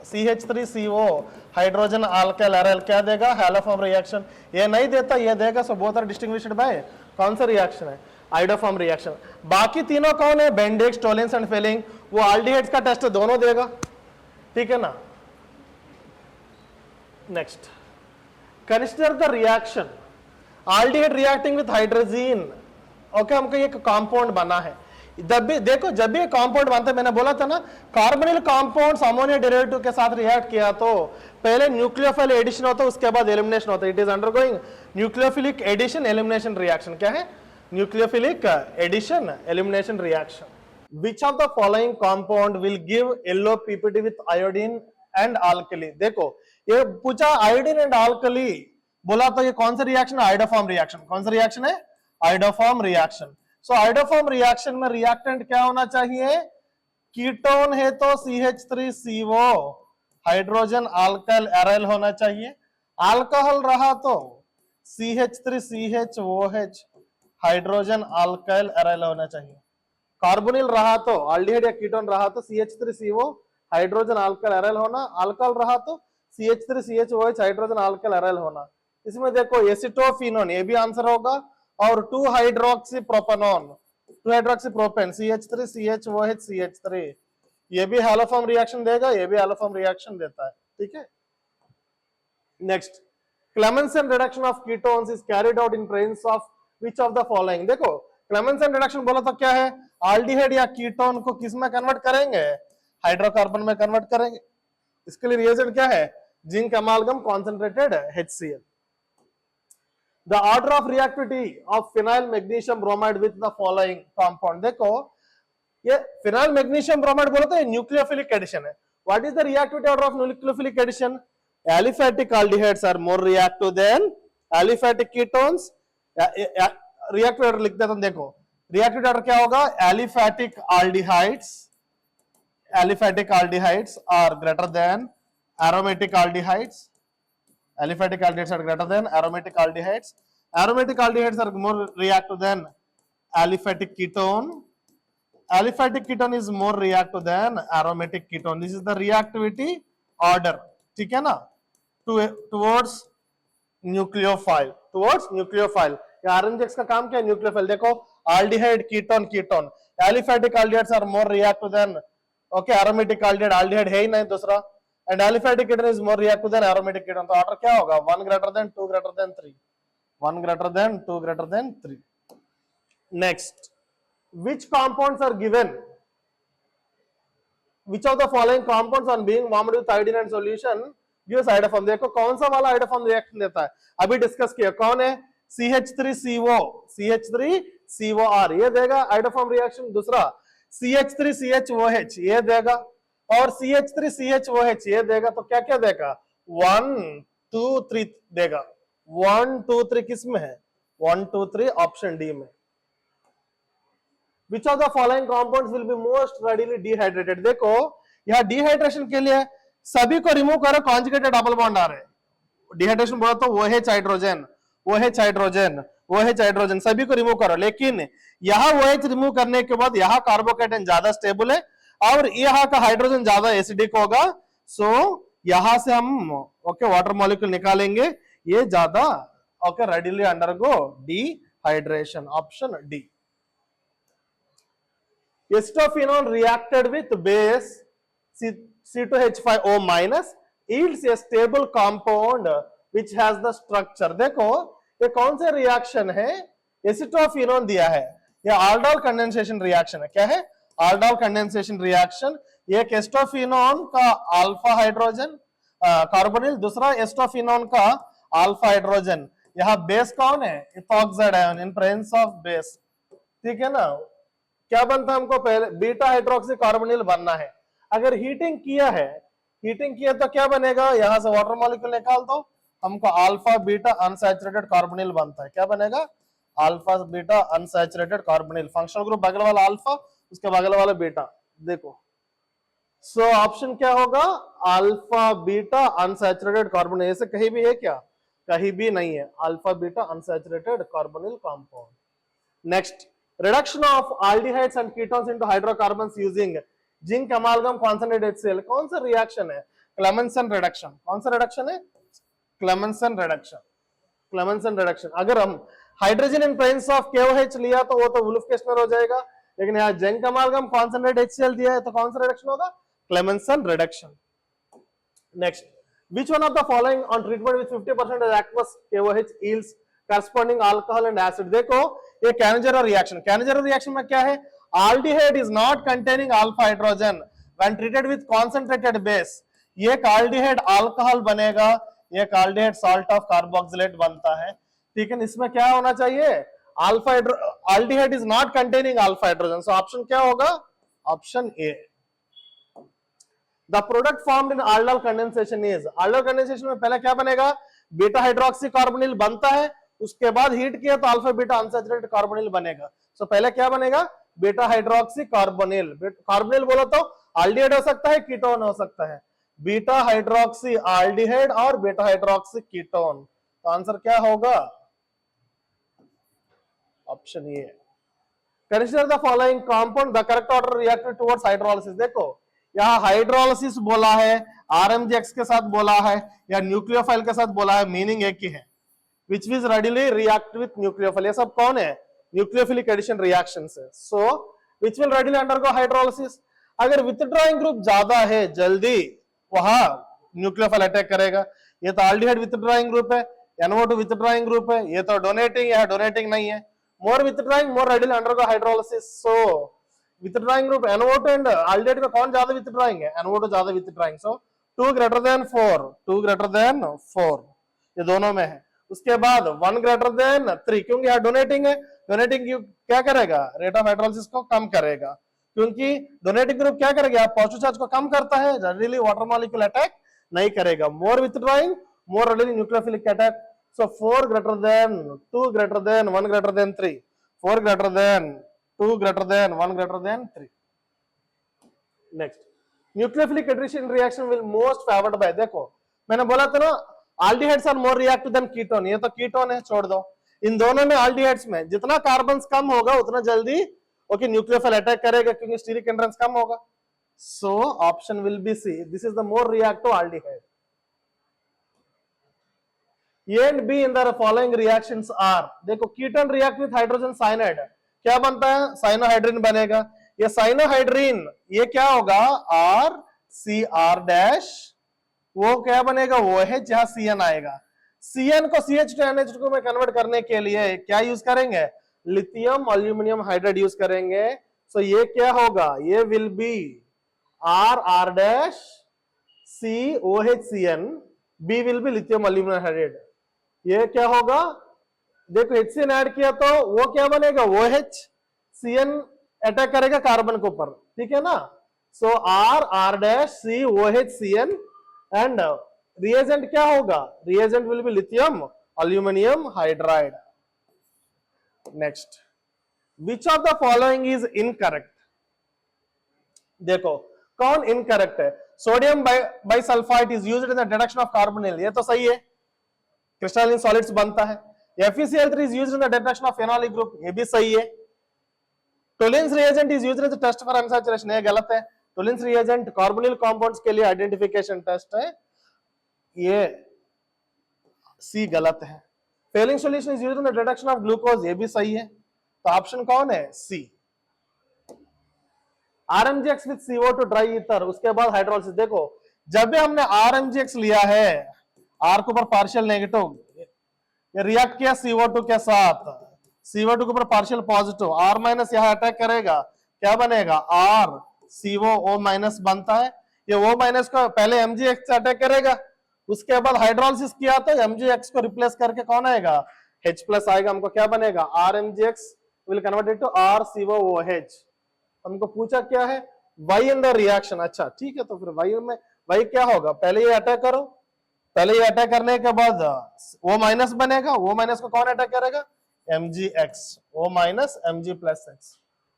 CH3CO हाइड्रोजन अल्काइल एराइल क्या देगा हैलोफॉर्म रिएक्शन, ये नहीं देता ये देगा, so both are distinguished by कौन सा रिएक्शन है आइडोफॉर्म रिएक्शन। बाकी तीनों कौन है बेंडिक्स टोलेंस एंड फेलिंग, वो एल्डिहाइड्स का टेस्ट दोनों देगा, ठीक है ना। Next consider the reaction aldehyde reacting with hydrogen, okay हमको एक कंपाउंड बना है, जब भी देखो जब भी कंपाउंड बनता है मैंने बोला था ना कार्बोनिल कंपाउंड्स अमोनिया डेरिवेटिव के साथ रिएक्ट किया तो पहले न्यूक्लियोफाइल एडिशन होता है उसके बाद एलिमिनेशन होता है, it is undergoing nucleophilic addition elimination reaction, क्या है nucleophilic addition elimination reaction. Which of the following compound will give yellow PPT with iodine and alkali, देखो ये पूछा आयोडीन एंड अल्कली बोला तो ये कौन सा रिएक्शन है आइडोफॉर्म रिएक्शन, कौन सा रिएक्शन है आइडोफॉर्म रिएक्शन। सो आइडोफॉर्म रिएक्शन में रिएक्टेंट क्या होना चाहिए, कीटोन है तो CH3CO हाइड्रोजन अल्काइल एराइल होना चाहिए, अल्कोहल रहा तो CH3CHOH हाइड्रोजन अल्काइल एराइल होना चाहिए, कार्बोनिल रहा तो एल्डिहाइड या कीटोन रहा तो CH3CO हाइड्रोजन अल्काइल एराइल होना, अल्कोहल रहा तो CH3CHOH हाइड्रोजन अल्काइल एराइल होना। इसमें देखो एसिटोफिनोन ये भी आंसर होगा और 2-हाइड्रोक्सीप्रोपेनॉन 2-हाइड्रोक्सीप्रोपेन CH3CHOH CH3 ये भी हैलोफॉर्म रिएक्शन देगा, ये भी हैलोफॉर्म रिएक्शन देता है, ठीक है। Next Clemmensen reduction of ketones is carried out in presence of which of the following, देखो क्लेमेंसन रिडक्शन बोला तो क्या है एल्डिहाइड या कीटोन को किस में कन्वर्ट करेंगे हाइड्रोकार्बन में कन्वर्ट करेंगे, इसके लिए रिएजेंट क्या है zinc अमालगम concentrated HCl। The order of reactivity of phenyl magnesium bromide with the following compound, देखो ये phenyl magnesium bromide बोला तो न्यूक्लियोफिलिक एडिशन है, what is the reactivity order of nucleophilic addition, aliphatic aldehydes are more reactive than aliphatic ketones, reactivity order लिख देता हूं, देखो reactivity order क्या होगा aliphatic aldehydes are greater than aromatic aldehydes, aliphatic aldehydes are greater than aromatic aldehydes, aromatic aldehydes are more reactive than aliphatic ketone, aliphatic ketone is more reactive than aromatic ketone, this is the reactivity order, ठीक है ना, towards nucleophile या RNGX का काम क्या है न्यूक्लियोफाइल, देखो aldehyde ketone ketone, aliphatic aldehydes are more reactive than okay aromatic aldehyde है ही नहीं दूसरा, and aliphatic ketone is more reactive than aromatic ketone, तो ऑर्डर क्या होगा 1 greater than 2 greater than 3, 1 greater than 2 greater than 3। next which compounds are given, which of the following compounds on being warmed with iodine and solution gives iodoform, देखो कौन सा वाला आइडोफॉर्म रिएक्शन देता है अभी डिस्कस किया, कौन है CH3COR ये देगा आइडोफॉर्म रिएक्शन, दूसरा CH3CHOH ये देगा और CH3CHOH ये देगा, तो क्या क्या देगा 1 2 3 देगा, 1 2 3 किस में है 1 2 3 ऑप्शन डी में। Which of the following compounds will be most readily dehydrated, देखो यहाँ डिहाइड्रेशन के लिए सभी को रिमूव करो, कॉन्जुगेटेड डबल बॉन्ड आ रहे हैं, डिहाइड्रेशन बोला तो OH hydrogen OH hydrogen OH hydrogen सभी को रिमूव करो, लेकिन यहाँ OH रिमूव करने के बाद यहाँ कार्बोकेटन ज्यादा स्टेबल है और यहाँ का हाइड्रोजन ज्यादा एसिडिक होगा, सो यहां से हम ओके वाटर मॉलिक्यूल निकालेंगे, ये ज्यादा okay readily undergo dehydration, option D. Acetophenone reacted with base C2H5O minus yields a stable compound which has the structure, देखो ये कौन सा रिएक्शन है, एसिटोफिनोन दिया है, ये aldol कंडेंसेशन रिएक्शन है, क्या है aldol कंडेंसेशन रिएक्शन, एक एस्टोफिनोन का अल्फा हाइड्रोजन कार्बोनिल, दूसरा एस्टोफिनोन का अल्फा हाइड्रोजन, यहाँ बेस कौन है ethoxide ion in presence of base, ठीक है ना, क्या बनता है हमको पहले बीटा हाइड्रोक्सी कार्बोनिल बनना है, अगर हीटिंग किया तो क्या बनेगा, यहां से वाटर मॉलिक्यूल निकाल दो, हमको अल्फा बीटा अनसैचुरेटेड कार्बोनिल बनता है, क्या बनेगा alpha beta unsaturated carbonyl, functional group बगल वाला अल्फा उसके बगल वाला बीटा, देखो सो ऑप्शन क्या होगा अल्फा बीटा अनसैचुरेटेड कार्बोनिल, ऐसे कहीं भी है क्या कहीं भी नहीं है, alpha beta unsaturated carbonyl compound. Next, reduction of aldehydes and ketones into hydrocarbons using zinc अमालगम concentrate HCl। कौन सा रिएक्शन है? Clemmensen reduction. कौन सा रिडक्शन है? Clemmensen reduction. Clemmensen reduction. अगर हम hydrogen in presence of KOH लिया तो वो तो वुल्फ केस्नर हो जाएगा, लेकिन यहाँ जिंक अमालगम कॉन्सनट्रेट HCl दिया है तो कौन सा रिडक्शन होगा? Clemmensen reduction. Next, which one of the following on treatment with 50% aqueous KOH yields corresponding alcohol and acid? देखो ये कैनेजेरो रिएक्शन। कैनेजेरो रिएक्शन में क्या है? aldehyde is not containing alpha hydrogen when treated with concentrated base। ये aldehyde अल्कोहल बनेगा, ये aldehyde salt of carboxylate बनता है, ठीक है। इसमें क्या होना चाहिए? Alpha aldehyde is not containing alpha hydrogen, so option क्या होगा? Option A. The product formed in aldol condensation is, aldol condensation में पहले क्या बनेगा? बीटा हाइड्रोक्सी कार्बोनिल बनता है, उसके बाद हीट किया तो अल्फा बीटा अनसैचुरेटेड कार्बोनिल बनेगा। सो पहले क्या बनेगा? Beta hydroxy carbonyl. कार्बोनिल बोलो तो एल्डिहाइड हो सकता है, कीटोन हो सकता है। बीटा हाइड्रोक्सी एल्डिहाइड और बीटा हाइड्रोक्सी कीटोन, तो आंसर क्या होगा? Option A. Consider the following compound the correct order reacted towards hydrolysis. देखो यहाँ हाइड्रोलिसिस बोला है, RMGX के साथ बोला है या न्यूक्लियोफाइल के साथ बोला है, मीनिंग एक ही है। Which is readily react with nucleophile, ये सब कौन है? न्यूक्लियोफिलिक एडिशन रिएक्शन है। So which will readily undergo hydrolysis? अगर विथड्रॉइंग ग्रुप ज्यादा है जल्दी वहां न्यूक्लियोफाइल अटैक करेगा। ये तो एल्डिहाइड विथड्रॉइंग ग्रुप है, NO2 विथड्रॉइंग ग्रुप है, ये तो डोनेटिंग है, डोनेटिंग नहीं है। More withdrawing more readily undergo hydrolysis. So withdrawing group NO2 and aldehyde में कौन ज्यादा विथड्रॉइंग है? NO2 ज्यादा withdrawing. So 2 greater than 4, 2 greater than 4 ये दोनों में है। उसके बाद 1 greater than 3, क्योंकि यहाँ डोनेटिंग है, डोनेटिंग क्या करेगा? रेट ऑफ हाइड्रोलिसिस को कम करेगा, क्योंकि डोनेटिंग ग्रुप क्या करेगा? पॉजिटिव चार्ज को कम करता है, रेडिली वाटर मॉलिक्यूल अटैक नहीं करेगा। मोर withdrawing more readily nucleophilic attack. So 4 greater than 2 greater than 1 greater than 3, 4 greater than 2 greater than 1 greater than 3। Next, nucleophilic addition reaction will most favoured by, देखो मैंने बोला था ना aldehydes are more reactive than ketone, ये तो कीटोन है, छोड़ दो। इन दोनों में एल्डिहाइड्स में जितना कार्बन कम होगा उतना जल्दी ओके न्यूक्लियोफाइल अटैक करेगा, क्योंकि स्टीरिक एंट्रेंस कम होगा। So option will be C, this is the more reactive aldehyde. A and B in the following reactions are, देखो ketone react with hydrogen cyanide, क्या बनता है? साइनोहाइड्रिन बनेगा। ये साइनोहाइड्रिन ये क्या होगा? RCR डैश, वो क्या बनेगा? वो है जहां CN आएगा। CN को CH2NH2 में कन्वर्ट करने के लिए क्या यूज करेंगे? लिथियम अल्यूमिनियम हाइड्राइड यूज करेंगे। सो ये क्या होगा? ये will B RR dash COHCN, B will be lithium aluminium hydride. ये क्या होगा? देखो HCN ऐड किया तो वो क्या बनेगा? OH, CN अटैक करेगा कार्बन के ऊपर, ठीक है ना। सो R dash COHCN and reagent क्या होगा? Reagent will be lithium aluminium hydride. Next, which of the following is incorrect? देखो कौन इनकरेक्ट है? Sodium bisulphide is used in the deduction of carbonyl, ये तो सही है, क्रिस्टलाइन सॉलिड्स बनता है। FeCl3 is used in the detection of phenolic group, ये भी सही है। टोलिन्स reagent is used in the test for unsaturation, ये गलत है। टोलिन्स रिएजेंट कार्बोनिल कंपाउंड्स के लिए आइडेंटिफिकेशन टेस्ट है, ये सी गलत है। Fehling solution is used in the detection of glucose, ये भी सही है। तो ऑप्शन कौन है? C. RMGX with CO2 dry ether, उसके बाद हाइड्रोलिसिस। देखो जब भी हमने RMGX लिया है, R के ऊपर पार्शियल नेगेटिव, ये रिएक्ट किया CO2 के साथ, CO2 के ऊपर पार्शियल पॉजिटिव, R माइनस यहाँ अटैक करेगा, क्या बनेगा? RCO माइनस बनता है। ये O माइनस को पहले MgX से अटैक करेगा, उसके बाद हाइड्रोलिसिस किया तो MgX को रिप्लेस करके कौन आएगा? H प्लस आएगा। हमको क्या बनेगा? RMgX will convert to RCOOH। हमको पूछा क्या है? Y in the reaction. अच्छा ठीक है, तो फिर Y में Y क्या होगा? पहले ये अटैक करो, पहले ये अटैक करने के बाद O माइनस बनेगा, O माइनस को कौन अटैक करेगा? MgX, O minus Mg plus X,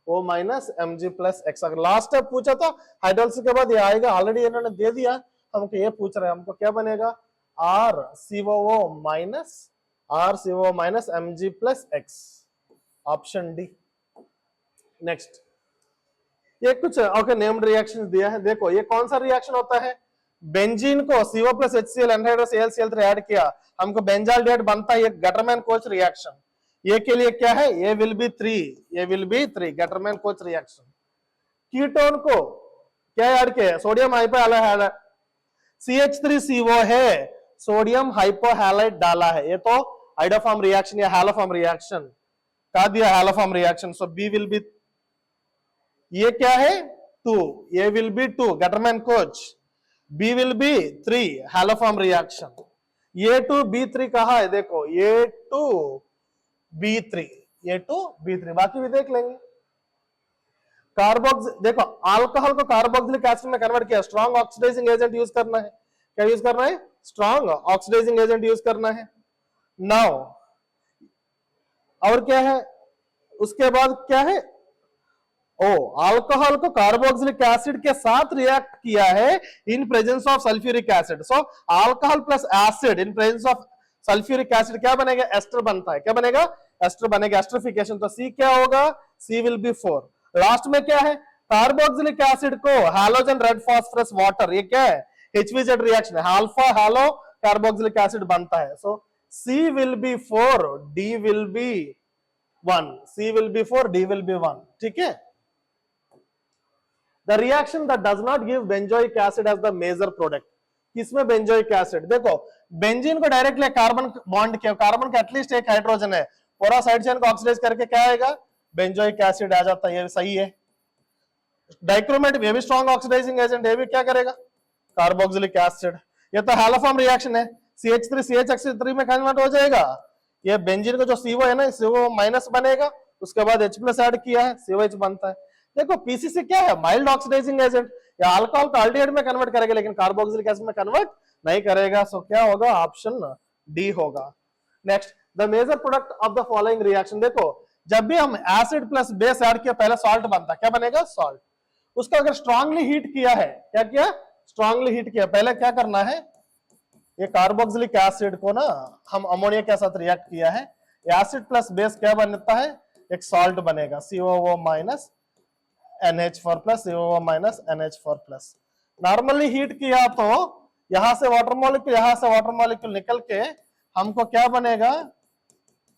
O minus Mg plus X। अगर लास्ट स्टेप पूछा तो हाइड्रोलिसिस के बाद ये आएगा, ऑलरेडी इन्होंने दे दिया, हमको ये पूछ रहे हैं, हमको क्या बनेगा? RCOO minus Mg plus X, option D. Next, ये कुछ ओके नेम्ड रिएक्शन दिया है। देखो ये कौन सा रिएक्शन होता है, बेंजीन को CO plus HCl anhydrous AlCl3 add किया, हमको बेंजाल्डिहाइड बनता है, ये गटरमैन कोच रिएक्शन। ये के लिए क्या है, ये will be 3 Gattermann coach reaction. Ketone को क्या ऐड किया, सोडियम हाइपोहैलाइड, CH3CO है, सोडियम हाइपोहैलाइड डाला है, ये तो आइडोफॉर्म रिएक्शन या हैलोफॉर्म रिएक्शन का दिया, haloform reaction. So B will be, ये क्या है 2, ये will be 2 Gattermann Koch, B will be 3 haloform reaction. ये 2B3 कहा है, देखो ये 2B3, ये 2B3, बाकी भी देख लेंगे। कार्बोक्स, देखो अल्कोहल को कार्बोक्सिलिक एसिड में कन्वर्ट किया, स्ट्रॉन्ग ऑक्सीडाइजिंग एजेंट यूज करना है, क्या यूज करना है, स्ट्रॉन्ग ऑक्सीडाइजिंग एजेंट यूज करना है। नाउ और क्या है, उसके बाद क्या है, अल्कोहल को कार्बोक्सिलिक एसिड के साथ रिएक्ट किया है इन presence of sulphuric acid. So alcohol plus acid in presence of sulphuric acid क्या बनेगा, एस्टर बनता है, क्या बनेगा, एस्टर बनेगा, एस्टरिफिकेशन। तो सी क्या होगा, सी विल बी 4। लास्ट में क्या है, कार्बोक्सिलिक एसिड को हैलोजन रेड फास्फोरस वाटर, ये क्या है, HVZ reaction, alpha halo carboxylic acid बनता है। So C will be 4, D will be 1, C will be 4, D will be 1, ठीक है। The reaction that does not give benzoic acid as the major product, किसमें benzoic acid, देखो बेंजीन को डायरेक्टली कार्बन बॉन्ड किया, कार्बन का एटलीस्ट एक हाइड्रोजन है, पूरा साइड चेन को ऑक्सीडाइज करके क्या आएगा, बेंजोइक एसिड आ जाता है, ये सही है। डाइक्रोमेट ये भी स्ट्रॉन्ग ऑक्सीडाइजिंग एजेंट, ये भी क्या करेगा, कार्बोक्सिलिक एसिड। ये तो हैलोफॉर्म रिएक्शन है, CH3 CH3 में कन्वर्ट हो जाएगा, ये बेंजीन को जो CO है ना, CO माइनस बनेगा, उसके बाद H प्लस ऐड किया है, COH बनता है। देखो PCC क्या है, माइल्ड ऑक्सीडाइजिंग एजेंट, या अल्कोहल को एल्डिहाइड में कन्वर्ट करेगा लेकिन कार्बोक्सिलिक एसिड में कन्वर्ट नहीं करेगा। सो क्या होगा, ऑप्शन डी होगा। Next, the major product of the following reaction, देखो जब भी हम एसिड प्लस बेस ऐड किया पहले सॉल्ट बनता है, क्या बनेगा, सॉल्ट। उसको अगर स्ट्रांगली हीट किया है, क्या किया, स्ट्रांगली हीट किया, पहले क्या करना है, ये कार्बोक्सिलिक एसिड को ना हम अमोनिया के साथ रिएक्ट किया है, एसिड प्लस बेस क्या बनता है, एक सॉल्ट बनेगा, COO minus NH4 plus, COO minus NH4 plus. Normally heat किया तो यहां से वाटर मॉलिक्यूल, यहां से वाटर मॉलिक्यूल निकल के हमको क्या बनेगा,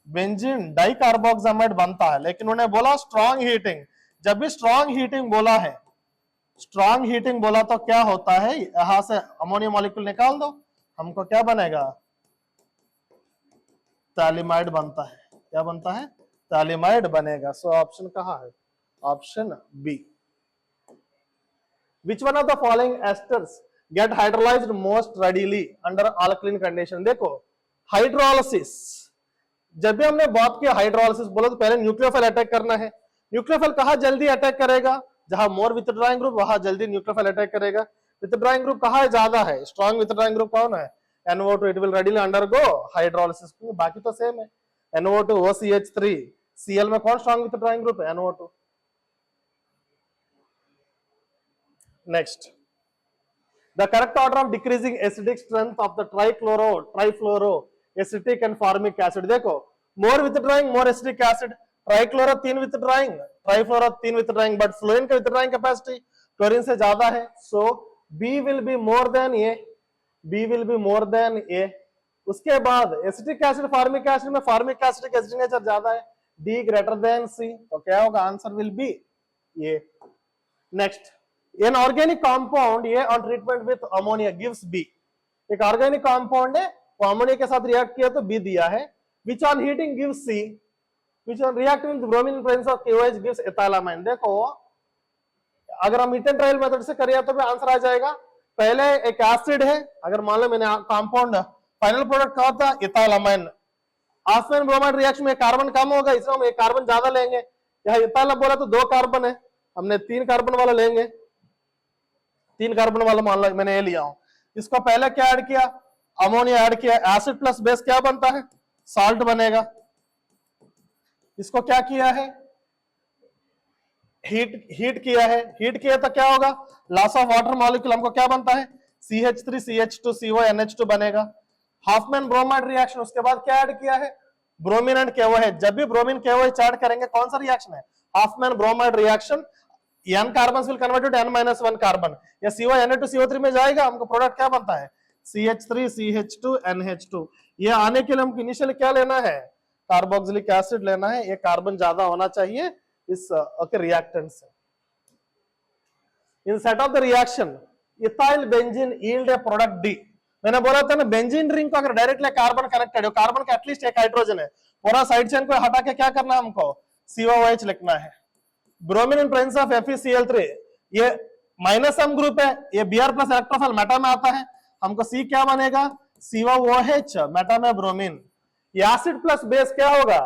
बेंजीन डाइकार्बोक्सामाइड बनता है। लेकिन उन्हें बोला स्ट्रॉन्ग हीटिंग, जब भी स्ट्रॉन्ग हीटिंग बोला है, स्ट्रॉन्ग हीटिंग बोला तो क्या होता है, यहां से अमोनिया मॉलिक्यूल निकाल दो, हमको क्या बनेगा, थैलिमाइड बनता है, क्या बनता है, थैलिमाइड बनेगा। सो ऑप्शन कहाँ है, option B. Which one of the following esters get hydrolyzed most readily under alkaline condition, देखो हाइड्रोलिसिस, जब भी हमने बात किया हाइड्रोलिसिस बोला तो पहले न्यूक्लियोफाइल अटैक करना है। न्यूक्लियोफाइल कहाँ जल्दी अटैक करेगा, जहां मोर विथड्रॉइंग ग्रुप वहां जल्दी न्यूक्लियोफाइल अटैक करेगा। विथड्रॉइंग ग्रुप कहाँ ज्यादा है, स्ट्रॉन्ग विथड्रॉइंग ग्रुप कौन है, NO2, it will readily undergo hydrolysis. बाकी तो सेम है, NO2 OCH3, Cl में कौन स्ट्रॉन्ग विथड्रॉइंग ग्रुप है, NO2। Next, the correct order of decreasing acidic strength of the trifluoro acetic and formic acid, देखो more withdrawing more acidic acid, trichloro 3 withdrawing, trifluoro 3 withdrawing, but fluorine का withdrawing capacity क्लोरीन से ज्यादा है। So B will be more than A, B will be more than A। उसके बाद एसिटिक एसिड फॉर्मिक एसिड में फॉर्मिक एसिड का एसिडिक नेचर ज्यादा है, D greater than C, तो क्या होगा, आंसर विल बी ये। Next, an organic compound A on treatment with ammonia gives B, एक ऑर्गेनिक कंपाउंड है वो अमोनिया के साथ रिएक्ट किया तो B दिया है, which on heating gives C, which on reacting with bromine in presence of KOH gives ethylamine। देखो अगर हम मीथेन ट्रायल मेथड से करें तो भी आंसर आ जाएगा, पहले एक एसिड है, अगर मान लो मैंने कंपाउंड फाइनल प्रोडक्ट कहा था इथाइलामाइन, ऑस्मिन ब्रोमाइड रिएक्शन में कार्बन कम होगा इसलिए हम एक कार्बन ज्यादा लेंगे, यहाँ इथाइल बोला तो 2 कार्बन है, हमने 3 कार्बन वाला लेंगे, 3 कार्बन वाला मान लो मैंने ये लिया हूं। इसको पहले क्या ऐड किया, अमोनिया ऐड किया, एसिड प्लस बेस क्या बनता है, सॉल्ट बनेगा। इसको क्या किया है, हीट किया है, हीट किया तो क्या होगा, लॉस ऑफ वाटर मॉलिक्यूल, हमको क्या बनता है CH3 CH2 CO NH2 बनेगा। हाफमैन ब्रोमाइड रिएक्शन, उसके बाद क्या ऐड किया है, ब्रोमीन एंड KOH। जब भी ब्रोमीन KOH ऐड करेंगे कौन सा रिएक्शन है, Hofmann bromide reaction. n carbon will convert to n-1 carbon, या CO Na2CO3 में जाएगा, हमको प्रोडक्ट क्या बनता है, CH3 CH2 NH2। ये आने के लिए हमको इनिशियली क्या लेना है, कार्बोक्सिलिक एसिड लेना है, ये कार्बन ज्यादा होना चाहिए इस रिएक्टेंट से। इन set of the reaction ethyl benzene yield A product D। मैंने बोला था ना, बेंजीन रिंग को अगर डायरेक्टली कार्बन कनेक्टेड हो, कार्बन का एटलीस्ट एक हाइड्रोजन है, पूरा साइड चेन को हटा के क्या करना है हमको, COOH लिखना है। Bromine in presence of FeCl3, ये माइनस ग्रुप है, ये Br प्लस इलेक्ट्रोफाइल मेटा में आता है, हमको C क्या बनेगा, COOH मेटा में ब्रोमीन। ये एसिड प्लस बेस क्या होगा,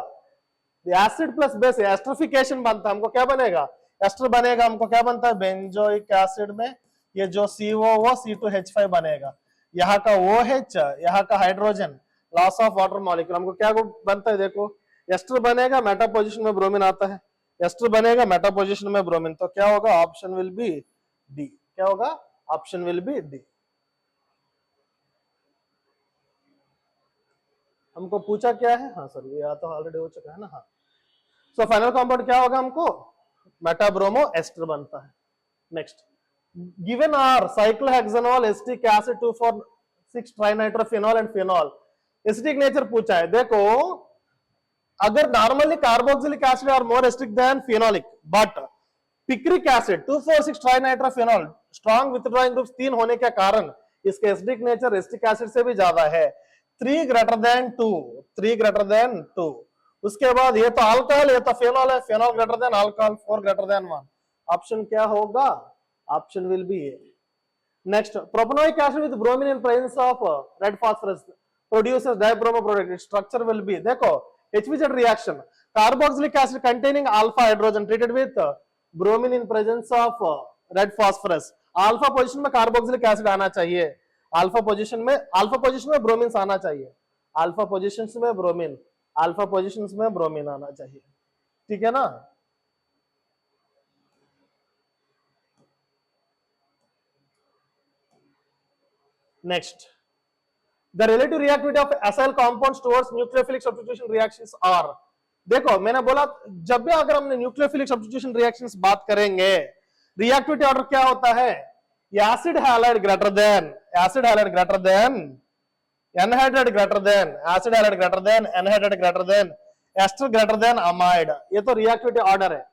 एसिड प्लस बेस एस्टरिफिकेशन बनता है, हमको क्या बनेगा, एस्टर बनेगा, हमको क्या बनता है, बेंजोइक एसिड में ये जो COO C2H5 बनेगा, यहाँ का OH, यहाँ का hydrogen, loss of water molecule, हमको क्या बनता है, देखो एस्टर बनेगा, मेटा पोजीशन में ब्रोमीन आता है, एस्टर बनेगा, मेटा पोजीशन में ब्रोमीन, तो क्या होगा, ऑप्शन विल बी डी। क्या होगा, ऑप्शन विल बी डी। हमको पूछा क्या है, हाँ सर ये तो ऑलरेडी हो चुका है ना, हाँ। सो फाइनल कंपाउंड क्या होगा, हमको मेटा ब्रोमो एस्टर बनता है। Next, given are cyclohexanol, acetic acid, 2,4,6 trinitrophenol and phenol, acidic nature पूछा है। देखो अगर normally carboxylic acid are more acidic than phenolic, but picric acid 2,4,6 trinitrophenol strong withdrawing groups 3 होने के कारण इसके एसिडिक नेचर एसिटिक एसिड से भी ज्यादा है, 3 ग्रेटर देन 2, 3 ग्रेटर देन 2। उसके बाद ये तो अल्कोहल, ये तो फेनॉल है, phenol greater than alcohol, 4 greater than 1। Option क्या होगा, option will B A. Next, propanoic acid with bromine in presence of red phosphorus produces dibromo product, structure will be, देखो HVZ reaction, carboxylic acid containing alpha hydrogen treated with bromine in presence of red phosphorus, alpha position में कार्बोक्सिलिक एसिड आना चाहिए, अल्फा पोजीशन में ब्रोमीन आना चाहिए, अल्फा पोजीशंस में ब्रोमीन, अल्फा पोजीशंस में ब्रोमीन आना चाहिए, ठीक है ना। Next, the relative reactivity of acyl compounds towards nucleophilic substitution reactions are, देखो मैंने बोला जब भी अगर हमने न्यूक्लियोफिलिक सब्स्टिट्यूशन रिएक्शंस बात करेंगे, रिएक्टिविटी ऑर्डर क्या होता है, acid halide greater than, acid halide greater than, anhydride greater than, acid halide greater than, anhydride greater than, ester greater than amide, ये तो रिएक्टिविटी ऑर्डर है,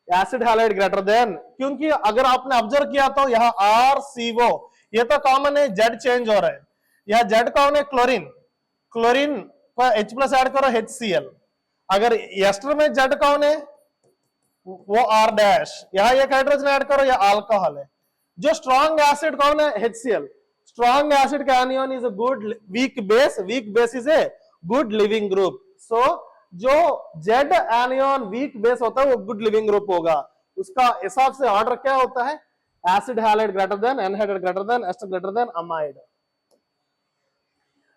एसिड हैलाइड ग्रेटर देन, क्योंकि अगर आपने ऑब्जर्व किया तो यहाँ RCO ये तो कॉमन है, जेड चेंज हो रहा है, यहाँ जेड कौन है, क्लोरीन, क्लोरीन को H प्लस ऐड करो HCl, अगर एस्टर में जेड कौन है वो R डैश, यहाँ एक हाइड्रोजन ऐड करो, यह अल्कोहल है। जो स्ट्रॉन्ग एसिड कौन है, HCl, स्ट्रॉन्ग एसिड का anion is a good weak base, weak base is a good leaving group, so जो जेड एनियन वीक बेस होता है वो गुड लिविंग ग्रुप होगा, उसका हिसाब से ऑर्डर क्या होता है, acid halide greater than, anhydride greater than, ester greater than amide.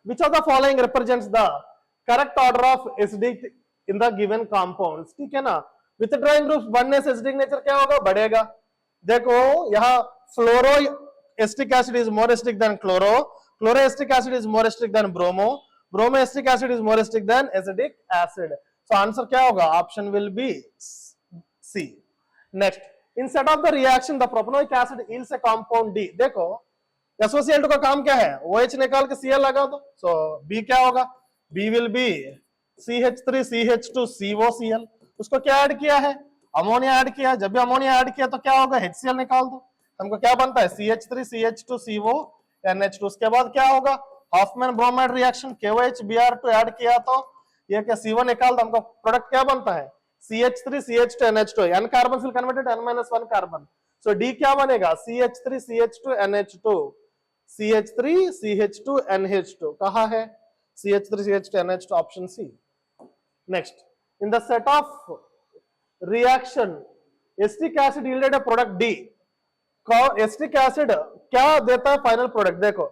Which of the following represents the correct order of acidic in the given compounds, ठीक है ना। withdrawing groups बढ़ने से acidic nature क्या होगा, बढ़ेगा। देखो यहाँ fluoro acetic acid is more acidic than chloro, chloro acetic acid is more acidic than bromo, bromo acetic acid is more acidic than acidic acid, so answer क्या होगा, option will be C. Next, instead of the reaction the propanoic acid yields a compound D, देखो SOCl2 का काम क्या है, OH निकाल के Cl लगा दो, सो B क्या होगा, B will be CH3 CH2 COCl, उसको क्या ऐड किया है, अमोनिया ऐड किया, जब भी अमोनिया ऐड किया तो क्या होगा, HCl निकाल दो, हमको क्या बनता है CH3 CH2 CO NH2, उसके बाद क्या होगा, Hoffmann bromide reaction, KOH Br2 add किया तो ये क्या CO निकाल दो, हमको प्रोडक्ट क्या बनता है CH3 CH2 NH2, n carbon will converted n-1 carbon, so D क्या बनेगा CH3 CH2 NH2, CH3 CH2 NH2 कहाँ है, CH3 CH2 NH2, option C. Next, in the set of reaction acetic acid yielded a product D, acetic acid क्या देता है फाइनल प्रोडक्ट, देखो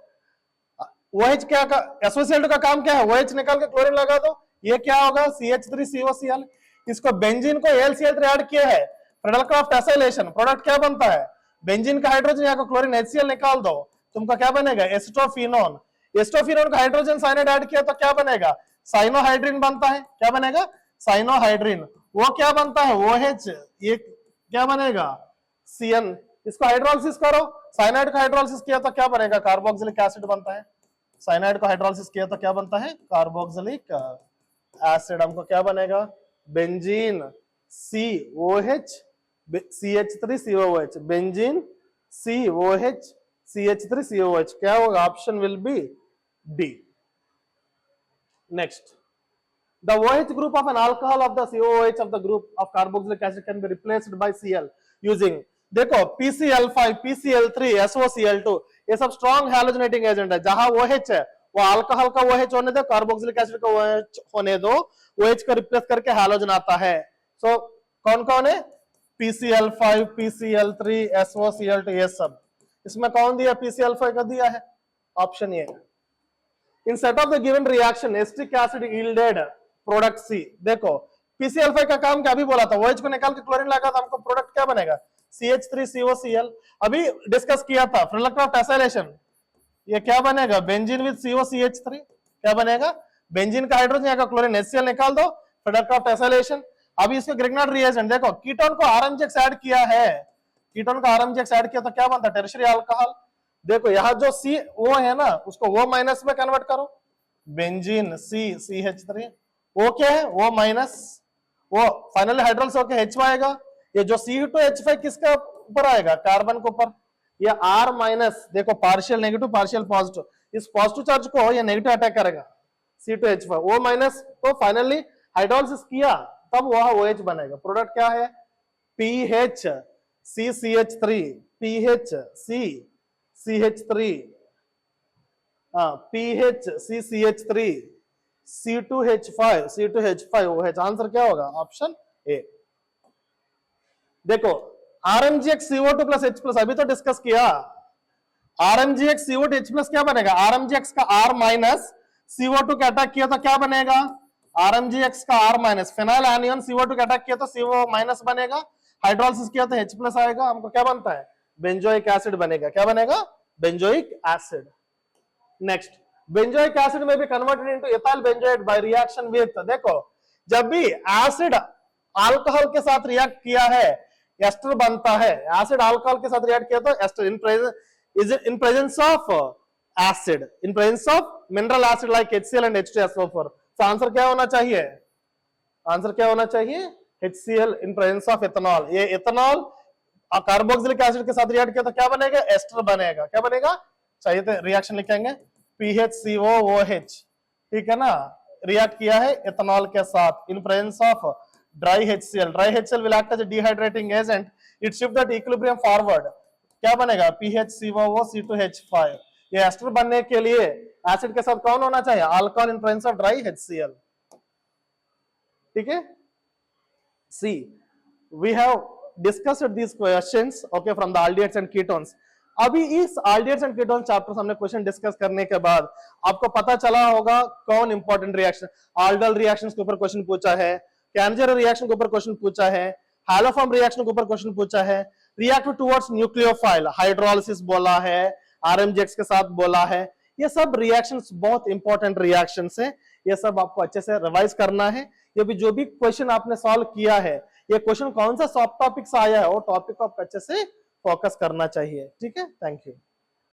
OH क्या का, SOCl2 का काम क्या है, OH निकाल के क्लोरीन लगा दो, ये क्या होगा CH3 COCl, इसको बेंजीन को AlCl3 ऐड किया है, फ्रेडलक्राफ्ट एसाइलेशन, प्रोडक्ट क्या बनता है, बेंजीन का हाइड्रोजन यहाँ को क्लोरीन HCl निकाल दो, तुमको क्या बनेगा एसिटोफिनोन, एस्टोफिनोन का हाइड्रोजन साइनाइड ऐड किया तो क्या बनेगा, साइनोहाइड्रिन बनता है। क्या बनेगा, साइनोहाइड्रिन। वो क्या बनता है, OH, ये क्या बनेगा, CN। इसको हाइड्रोलिसिस करो, साइनाइड का हाइड्रोलिसिस किया तो क्या बनेगा, कार्बोक्सिलिक एसिड बनता है। साइनाइड को हाइड्रोलिसिस किया तो क्या बनता है, कार्बोक्सिलिक एसिड। हमको क्या बनेगा, benzene COH CH3COH, benzene COH CH3COH। क्या होगा, option will B D। Next, the OH group of an alcohol of the COOH of the group of carboxylic acid can be replaced by Cl using, देखो PCl5, PCl3, SOCl2, ये सब स्ट्रॉन्ग हैलोजेनेटिंग एजेंट है। जहां OH है वो अल्कोहल का OH होने दो, कार्बोक्सिलिक एसिड का OH होने दो, OH को रिप्लेस करके हैलोजन आता है। सो कौन कौन है, PCl5, PCl3, SOCl2, ये सब। इसमें कौन दिया, PCl5 का दिया है, ऑप्शन ये। In set of the given reaction, acetic acid yielded product C। देखो PCl5 का काम क्या, अभी बोला था, OH को निकाल के क्लोरीन लगा था, हमको प्रोडक्ट क्या बनेगा, CH3COCl। अभी डिस्कस किया था प्रोडक्ट ऑफ टेसलेशन, ये क्या बनेगा, बेंजीन विद COCH3। क्या बनेगा, बेंजीन का हाइड्रोजन यहाँ का क्लोरीन, HCl निकाल दो, प्रोडक्ट ऑफ टेसलेशन। अभी इसको ग्रिग्नार्ड रिएजेंट, देखो कीटोन को RMGX ऐड किया है, कीटोन का RMGX ऐड किया तो क्या बनता है, टेरशियरी अल्कोहल। देखो यहाँ जो C O है ना, उसको O माइनस में कन्वर्ट करो, बेंजीन CH3, O क्या है, O माइनस, वो फाइनली हाइड्रोलिस होके H आएगा। ये जो C2H5 किसका ऊपर आएगा, कार्बन के ऊपर। ये R माइनस, देखो पार्शियल नेगेटिव पार्शियल पॉजिटिव, इस पॉजिटिव चार्ज को ये नेगेटिव अटैक करेगा, C2H5, O माइनस। तो फाइनली हाइड्रोलिसिस किया तब वह OH बनेगा। प्रोडक्ट क्या है, PHCCH3, PHCCH3, PHCCH3, C2H5, OH। Answer क्या होगा, ऑप्शन ए। देखो RMGX CO2 plus H plus, अभी तो डिस्कस किया, RMGX CO2 H प्लस क्या बनेगा, RMGX का R माइनस CO2 का अटैक किया तो क्या बनेगा, RMGX का R minus, phenyl anion CO2 का अटैक किया तो CO माइनस बनेगा, हाइड्रोलिसिस किया तो H प्लस आएगा, हमको क्या बनता है, बेंजोइक एसिड बनेगा। क्या बनेगा, benzoic acid. Next, benzoic acid में भी converted into ethyl benzoate by reaction with, देखो जब भी एसिड अल्कोहल के साथ रिएक्ट किया है एस्टर बनता है, एसिड अल्कोहल के साथ रिएक्ट किया तो ester. In presence of acid, in presence of mineral acid like HCl and H2SO4। तो आंसर क्या होना चाहिए, आंसर क्या होना चाहिए, HCl in presence of ethanol. ये इथेनॉल कार्बोक्सिलिक एसिड के साथ रिएक्ट किया तो क्या बनेगा, एस्टर बनेगा। क्या बनेगा, चाहिए तो रिएक्शन लिखेंगे, PHCOOH, ठीक है ना, रिएक्ट किया है इथेनॉल के साथ इन presence of dry HCl। Dry HCl will act as a dehydrating agent, it shift that equilibrium forward। क्या बनेगा, PHCOO, ये एस्टर बनने के लिए एसिड के साथ कौन होना चाहिए, alcohol in presence of dry HCl। ठीक है, see we have discussed these questions, okay, from the aldehydes and ketones। अभी इस aldehydes and ketones चैप्टर हमने क्वेश्चन डिस्कस करने के बाद आपको पता चला होगा कौन इंपॉर्टेंट रिएक्शन, आल्डल रिएक्शंस के ऊपर क्वेश्चन पूछा है, कैंजर रिएक्शन के ऊपर क्वेश्चन पूछा है, हैलोफॉर्म रिएक्शन के ऊपर क्वेश्चन पूछा है, रिएक्ट टुवर्ड्स न्यूक्लियोफाइल हाइड्रोलिसिस बोला है, RMGX के साथ बोला है। ये सब रिएक्शंस बहुत इंपॉर्टेंट रिएक्शंस है, ये सब आपको अच्छे से रिवाइज करना है। ये भी जो भी क्वेश्चन आपने सॉल्व किया है, ये क्वेश्चन कौन सा सब टॉपिक से आया है, वो टॉपिक को आप अच्छे से फोकस करना चाहिए। ठीक है, थैंक यू।